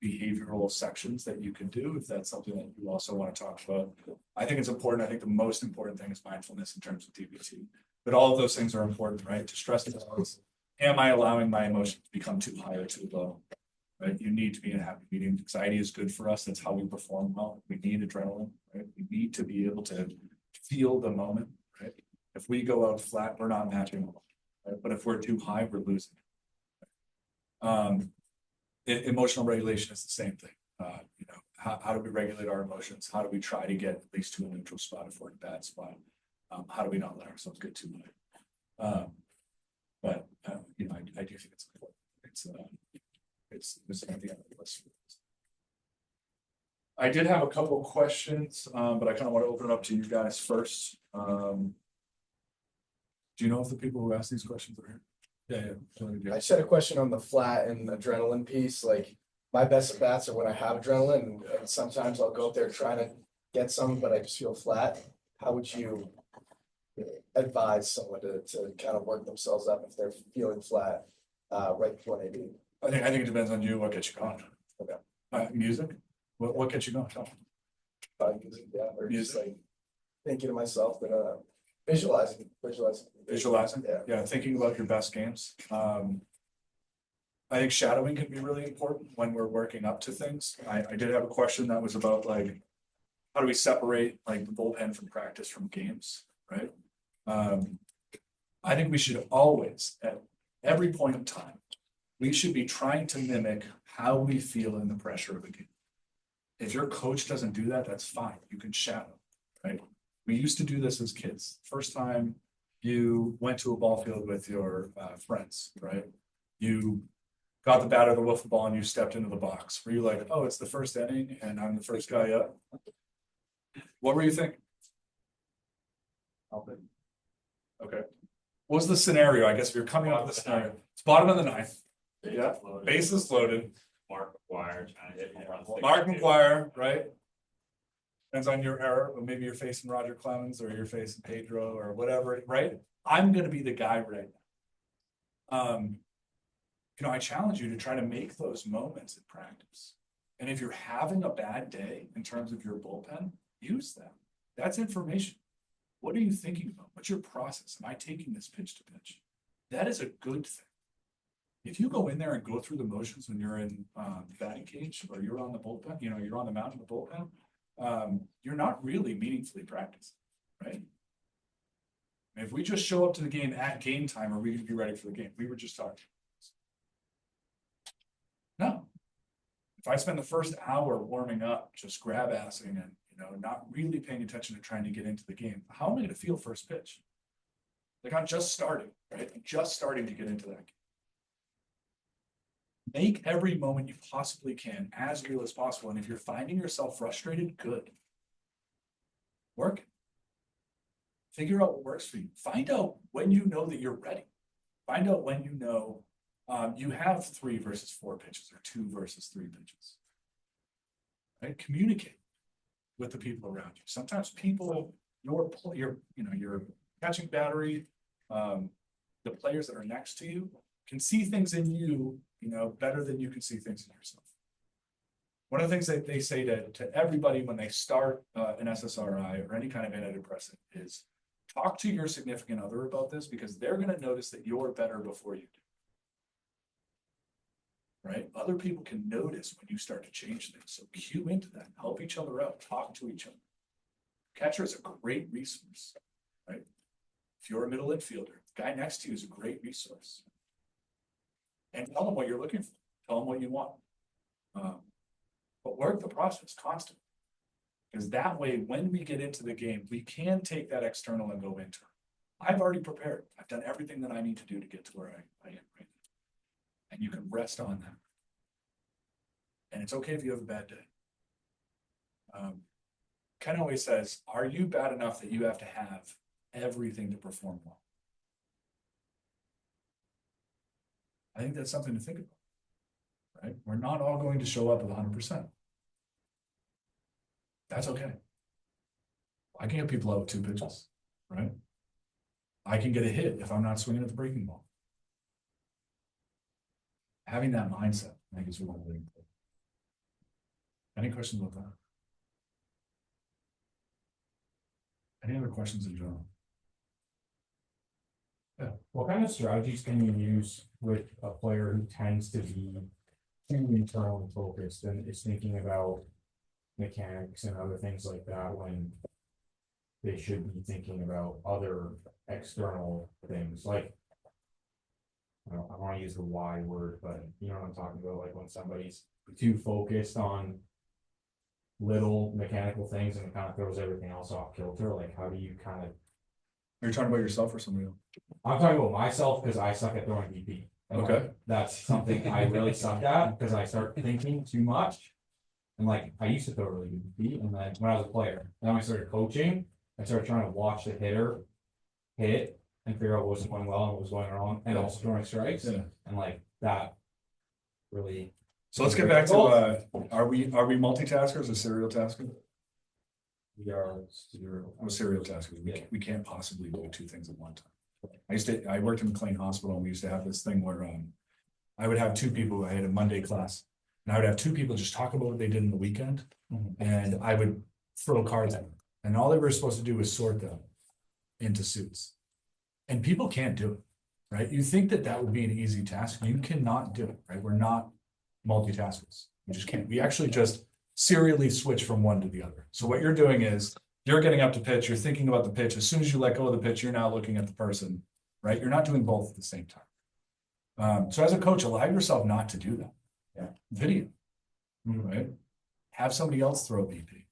behavioral sections that you can do if that's something that you also want to talk about. I think it's important. I think the most important thing is mindfulness in terms of DBT. But all of those things are important, right? Distress tolerance. Am I allowing my emotions to become too high or too low? Right? You need to be in a happy medium. Anxiety is good for us. That's how we perform well. We need adrenaline, right? We need to be able to feel the moment, right? If we go out flat, we're not matching, right? But if we're too high, we're losing. Emotional regulation is the same thing. You know, how do we regulate our emotions? How do we try to get at least to a neutral spot if we're in a bad spot? How do we not let ourselves get too high? But you know, I do think it's important. It's at the end of the list. I did have a couple of questions, but I kind of want to open it up to you guys first. Do you know if the people who asked these questions are here? Yeah.
I just had a question on the flat and adrenaline piece, like my best bats are when I have adrenaline and sometimes I'll go up there trying to get some, but I just feel flat. How would you advise someone to kind of work themselves up if they're feeling flat right before they do?
I think it depends on you, what gets you going.
Okay.
Music? What gets you going? Tell me.
Music, yeah, or just like thinking to myself that visualizing.
Visualizing, yeah, thinking about your best games. I think shadowing can be really important when we're working up to things. I did have a question that was about like, how do we separate like the bullpen from practice from games, right? I think we should always, at every point in time, we should be trying to mimic how we feel in the pressure of a game. If your coach doesn't do that, that's fine. You can shadow, right? We used to do this as kids. First time you went to a ball field with your friends, right? You got the bat or the wiffle ball and you stepped into the box. Were you like, oh, it's the first inning and I'm the first guy up? What were you thinking? Okay. What was the scenario? I guess if you're coming out of the scenario, it's bottom of the ninth. Yeah, bases loaded.
Mark McGuire trying to hit home runs.
Mark McGuire, right? Depends on your era, but maybe you're facing Roger Clemens or you're facing Pedro or whatever, right? I'm gonna be the guy right now. You know, I challenge you to try to make those moments in practice. And if you're having a bad day in terms of your bullpen, use them. That's information. What are you thinking about? What's your process? Am I taking this pitch to pitch? That is a good thing. If you go in there and go through the motions when you're in the batting cage or you're on the bullpen, you know, you're on the mound in the bullpen, you're not really meaningfully practicing, right? If we just show up to the game at game time, are we going to be ready for the game? We were just talking. No. If I spend the first hour warming up, just grab assing and, you know, not really paying attention to trying to get into the game, how am I going to feel first pitch? Like I'm just starting, right? I'm just starting to get into that game. Make every moment you possibly can as real as possible. And if you're finding yourself frustrated, good. Work it. Figure out what works for you. Find out when you know that you're ready. Find out when you know You have 3 versus 4 pitches or 2 versus 3 pitches. Right? Communicate with the people around you. Sometimes people, your catching battery, the players that are next to you can see things in you, better than you can see things in yourself. One of the things that they say to everybody when they start an SSRI or any kind of antidepressant is talk to your significant other about this, because they're going to notice that you're better before you do. Right? Other people can notice when you start to change things. So cue into that, help each other out, talk to each other. Catcher is a great resource, right? If you're a middle infielder, the guy next to you is a great resource. And tell them what you're looking for. Tell them what you want. But work the process constantly. Because that way, when we get into the game, we can take that external and go internal. I've already prepared. I've done everything that I need to do to get to where I am right now. And you can rest on that. And it's okay if you have a bad day. Ken always says, are you bad enough that you have to have everything to perform well? I think that's something to think about, right? We're not all going to show up with 100%. That's okay. I can get people out with 2 pitches, right? I can get a hit if I'm not swinging at the breaking ball. Having that mindset, I think, is really important. Any questions about that? Any other questions in general?
What kind of strategies can you use with a player who tends to be too internally focused and is thinking about mechanics and other things like that when they should be thinking about other external things? Like, I don't want to use the Y word, but you know what I'm talking about, like when somebody's too focused on little mechanical things and it kind of throws everything else off kilter. Like, how do you kind of...
Are you talking about yourself or somebody else?
I'm talking about myself because I suck at throwing BP. And
Okay.
like, that's something I really suck at because I start thinking too much. And like, I used to throw really good BP, and then when I was a player, then I started coaching, I started trying to watch the hitter hit and figure out what wasn't going well and what was going wrong, and also throwing strikes.
Yeah.
And like that really...
So let's get back to, are we multitaskers or serial taskers?
We are serial.
We're serial taskers. We can't possibly do 2 things at one time. I worked in McLean Hospital, and we used to have this thing where I would have 2 people. I had a Monday class, and I would have 2 people just talk about what they did in the weekend, and I would throw cards at them, and all they were supposed to do was sort them into suits. And people can't do it, right? You think that would be an easy task. You cannot do it, right? We're not multitaskers. We just can't. We actually just serially switch from one to the other. So what you're doing is you're getting up to pitch, you're thinking about the pitch. As soon as you let go of the pitch, you're now looking at the person, right? You're not doing both at the same time. So as a coach, allow yourself not to do that.
Yeah.
Video, right? Have somebody else throw BP.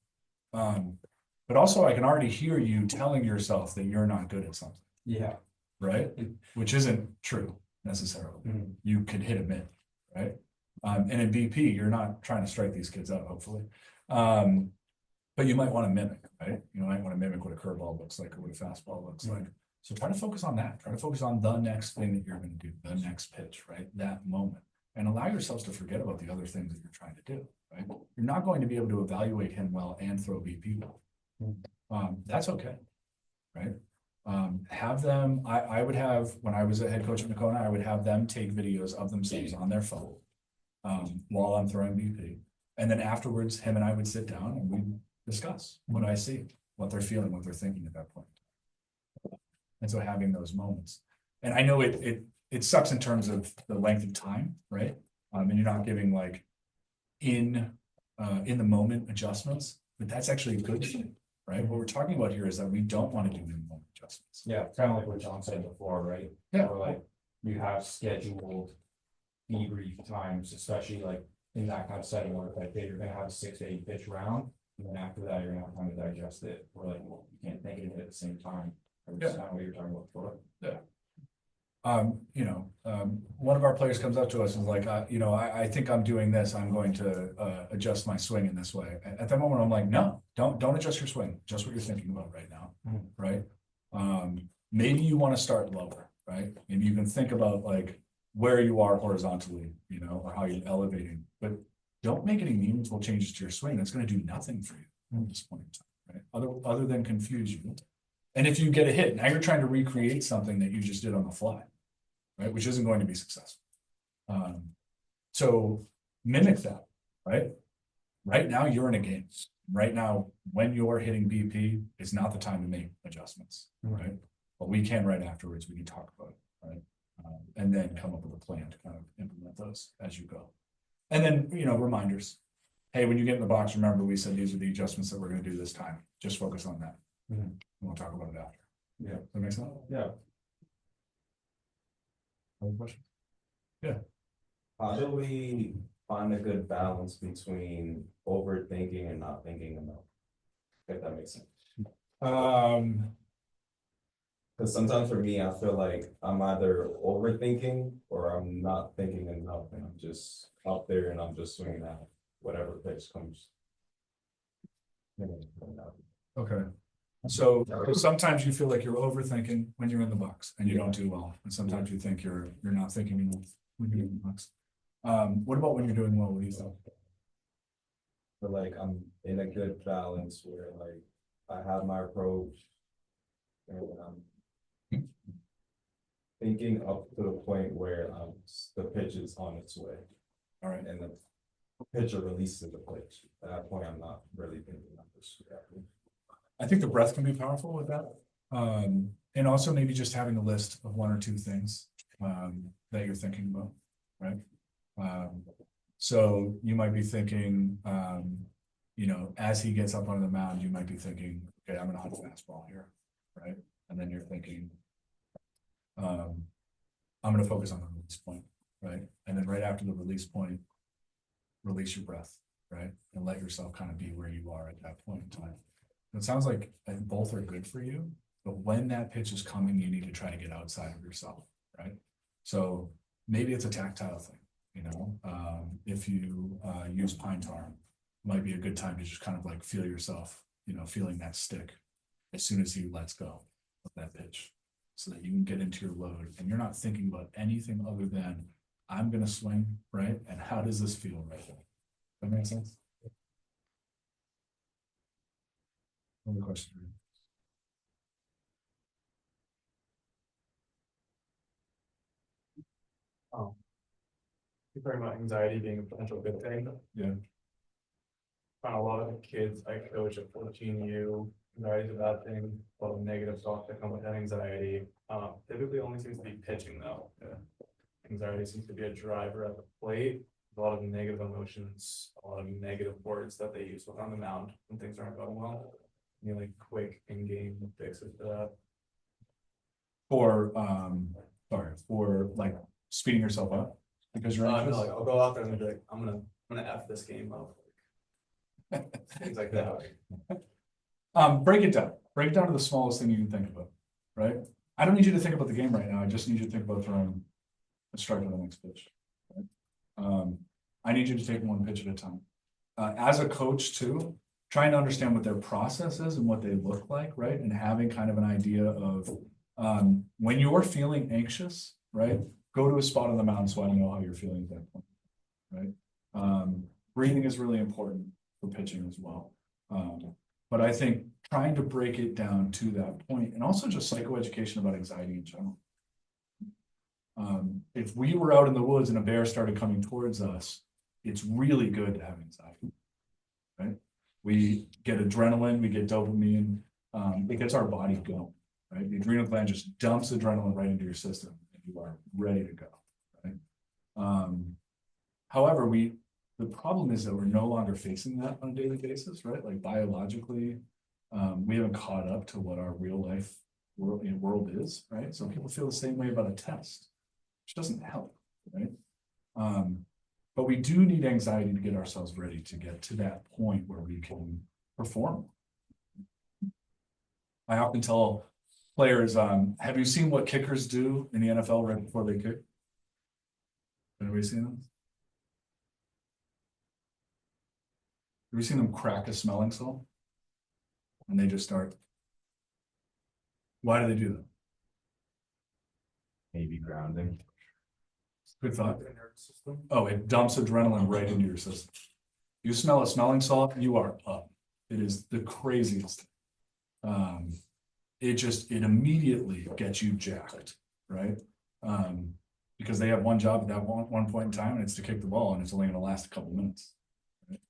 But also I can already hear you telling yourself that you're not good at something.
Yeah.
Right? Which isn't true necessarily. You could hit a mid, right? And in BP, you're not trying to strike these kids out, hopefully. But you might want to mimic, right? You might want to mimic what a curveball looks like or what a fastball looks like. So try to focus on that. Try to focus on the next thing that you're going to do, the next pitch, right? That moment. And allow yourselves to forget about the other things that you're trying to do, right? You're not going to be able to evaluate him well and throw BP well. That's okay, right? Have them, I would have, when I was a head coach at Nakona, I would have them take videos of themselves on their phone while I'm throwing BP. And then afterwards, him and I would sit down and we discuss what I see, what they're feeling, what they're thinking at that point. And so having those moments. And I know it sucks in terms of the length of time, right? And you're not giving like in the moment adjustments, but that's actually a good thing, right? What we're talking about here is that we don't want to do in the moment adjustments.
Yeah, kind of like what John said before, right?
Yeah.
Or like you have scheduled debrief times, especially like in that kind of setting where like you're gonna have a 6 to 8 pitch round, and then after that you're gonna have time to digest it. Or like, well, you can't think of it at the same time. Which is kind of what you're talking about before.
Yeah. One of our players comes up to us and is like, I think I'm doing this. I'm going to adjust my swing in this way. At that moment, I'm like, no, don't adjust your swing. Just what you're thinking about right now, right? Maybe you want to start lower, right? Maybe you can think about like where you are horizontally, you know, or how you're elevating, but don't make any meaningful changes to your swing. That's gonna do nothing for you at this point in time, right? Other than confuse you. And if you get a hit, now you're trying to recreate something that you just did on the fly, right? Which isn't going to be successful. So mimic that, right? Right now, you're in a game. Right now, when you're hitting BP, it's not the time to make adjustments, right? But we can right afterwards, we can talk about it, right? And then come up with a plan to kind of implement those as you go. And then, you know, reminders. Hey, when you get in the box, remember we said these are the adjustments that we're gonna do this time. Just focus on that.
Mhm.
We'll talk about it after.
Yeah.
That makes sense?
Yeah.
Other questions?
How do we find a good balance between overthinking and not thinking enough? If that makes sense. Cause sometimes for me, I feel like I'm either overthinking or I'm not thinking enough and I'm just up there and I'm just swinging at whatever pitch comes.
Okay. So sometimes you feel like you're overthinking when you're in the box and you don't do well. And sometimes you think you're not thinking enough when you're in the box. What about when you're doing well? What do you think?
But like I'm in a good balance where like I have my approach. And I'm thinking up to the point where the pitch is on its way.
All right.
And the pitcher releases the pitch. At that point, I'm not really thinking of this.
I think the breath can be powerful with that. And also maybe just having a list of one or two things that you're thinking about, right? So you might be thinking, you know, as he gets up on the mound, you might be thinking, okay, I'm gonna hit a fastball here, right? And then you're thinking, I'm gonna focus on the release point, right? And then right after the release point, release your breath, right? And let yourself kind of be where you are at that point in time. It sounds like both are good for you, but when that pitch is coming, you need to try to get outside of yourself, right? So maybe it's a tactile thing, you know, if you use pine tar, might be a good time to just kind of like feel yourself, you know, feeling that stick as soon as he lets go of that pitch so that you can get into your load and you're not thinking about anything other than I'm going to swing, right? And how does this feel right now? That makes sense? Another question.
You're talking about anxiety being a potential good thing.
Yeah.
Find a lot of the kids I coach at 14U, anxiety is a bad thing, a lot of negative thoughts that come with that anxiety. Typically only seems to be pitching though.
Yeah.
Anxiety seems to be a driver at the plate, a lot of negative emotions, a lot of negative words that they use on the mound when things aren't going well. You know, like quick in-game fixes for that.
For like speeding yourself up because you're anxious?
Like I'll go out there and be like, I'm gonna F this game up. Things like that.
Break it down to the smallest thing you can think about, right? I don't need you to think about the game right now. I just need you to think about throwing a strike on the next pitch. Right? I need you to take one pitch at a time. As a coach too, trying to understand what their process is and what they look like, right? And having kind of an idea of when you're feeling anxious, right? Go to a spot on the mound so I know how you're feeling at that point, right? Breathing is really important for pitching as well. But I think trying to break it down to that point and also just psychoeducation about anxiety in general. If we were out in the woods and a bear started coming towards us, it's really good to have anxiety, right? We get adrenaline, we get dopamine, it gets our body going, right? The adrenal gland just dumps adrenaline right into your system and you are ready to go, right? However, the problem is that we're no longer facing that on a daily basis, right? Like biologically, we haven't caught up to what our real life world is, right? So people feel the same way about a test, which doesn't help, right? But we do need anxiety to get ourselves ready to get to that point where we can perform. I often tell players, have you seen what kickers do in the NFL right before they kick? Anybody seen this? Have you seen them crack a smelling salt? And they just start. Why do they do that?
Maybe grounding.
Good thought.
The nervous system.
Oh, it dumps adrenaline right into your system. You smell a smelling salt, you are up. It is the craziest. It immediately gets you jacked, right? Because they have one job at that one point in time, and it's to kick the ball, and it's only gonna last a couple minutes. Right?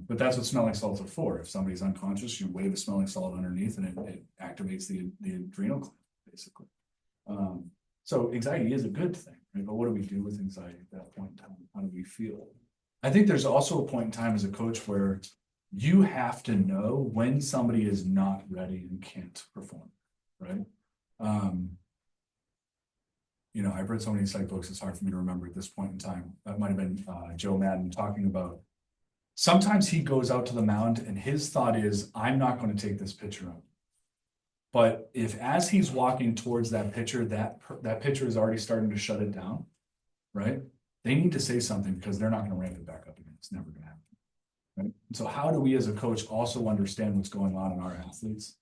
But that's what smelling salts are for. If somebody's unconscious, you wave a smelling salt underneath and it activates the adrenal gland, basically. So anxiety is a good thing, right? But what do we do with anxiety at that point in time? How do we feel? I think there's also a point in time as a coach where you have to know when somebody is not ready and can't perform, right? You know, I've read so many psych books, it's hard for me to remember at this point in time. That might have been Joe Madden talking about. Sometimes he goes out to the mound and his thought is, I'm not going to take this pitcher out. But if as he's walking towards that pitcher, that pitcher is already starting to shut it down, right? They need to say something because they're not going to ramp it back up again. It's never going to happen. Right? So how do we as a coach also understand what's going on in our athletes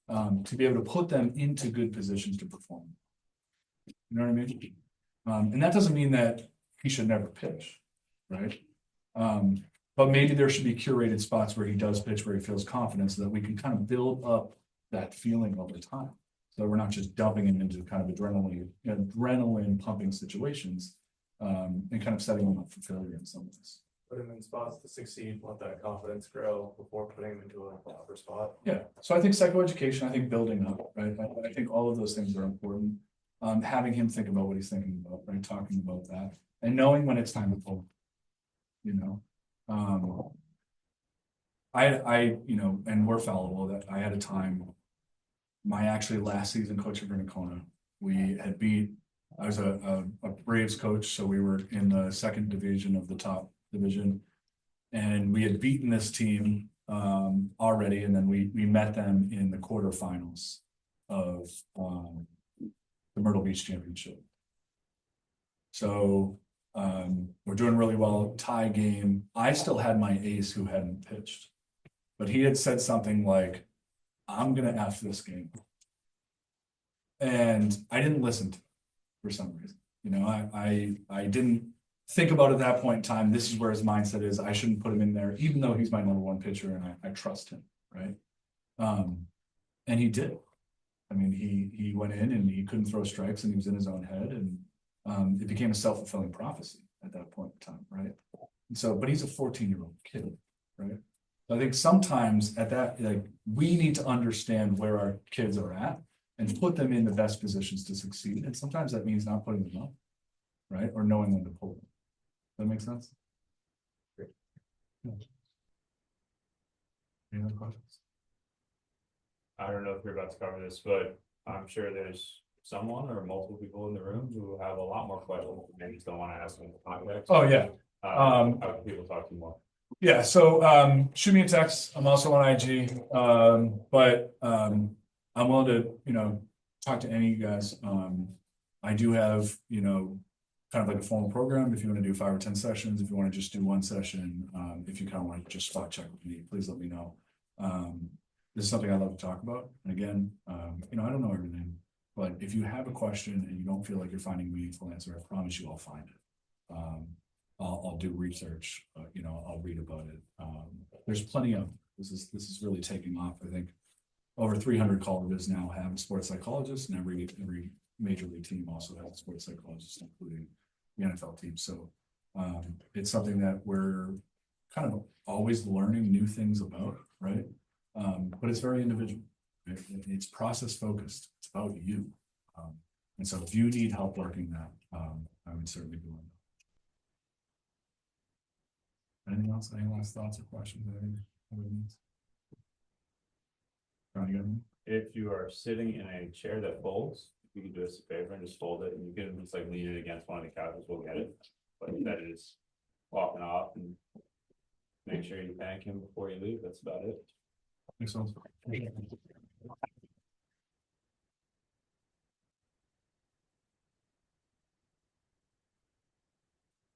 to be able to put them into good positions to perform? You know what I mean? And that doesn't mean that he should never pitch, right? But maybe there should be curated spots where he does pitch, where he feels confident, so that we can kind of build up that feeling over time. So we're not just dumping him into kind of adrenaline pumping situations and kind of setting him up for failure in some ways.
Put him in spots to succeed, let that confidence grow before putting him into a proper spot.
Yeah, so I think psychoeducation, I think building up, right? I think all of those things are important. Having him think about what he's thinking about, right? Talking about that and knowing when it's time to pull, you know. You know, and we're fallible, that I had a time, my actually last season coaching for Nakona, I was a Braves coach, so we were in the second division of the top division. And we had beaten this team already, and then we met them in the quarterfinals of the Myrtle Beach Championship. So we're doing really well, tie game. I still had my ace who hadn't pitched, but he had said something like, I'm gonna F this game. And I didn't listen to it for some reason. You know, I didn't think about it at that point in time. This is where his mindset is. I shouldn't put him in there, even though he's my #1 pitcher and I trust him, right? And he did. I mean, he went in and he couldn't throw strikes and he was in his own head, and it became a self-fulfilling prophecy at that point in time, right? And so, but he's a 14-year-old kid, right? So I think sometimes at that, like, we need to understand where our kids are at and put them in the best positions to succeed. And sometimes that means not putting them up, right? Or knowing when to pull them. Does that make sense? Great. Yeah. Any other questions?
I don't know if you're about to cover this, but I'm sure there's someone or multiple people in the room who have a lot more questions. Maybe just don't want to ask them in the context.
Oh, yeah.
How can people talk to you more?
Yeah, so shoot me a text. I'm also on IG. But I'm willing to, you know, talk to any of you guys. I do have, you know, kind of like a formal program. If you want to do 5 or 10 sessions, if you want to just do one session, if you kind of want to just spot check with me, please let me know. This is something I love to talk about. And again, you know, I don't know everything, but if you have a question and you don't feel like you're finding a meaningful answer, I promise you I'll find it. I'll do research, you know, I'll read about it. There's plenty of, this is really taking off. I think over 300 colleges now have a sports psychologist, and every major league team also has a sports psychologist, including the NFL team. So it's something that we're kind of always learning new things about, right? But it's very individual. Right? It's process focused. It's about you. And so if you need help working that, I would certainly be willing. Anything else? Any last thoughts or questions?
If you are sitting in a chair that folds, you can do us a favor and just fold it, and you can just like lean it against one of the couches, we'll get it. But that is walking off, and make sure you thank him before you leave. That's about it.
Makes sense.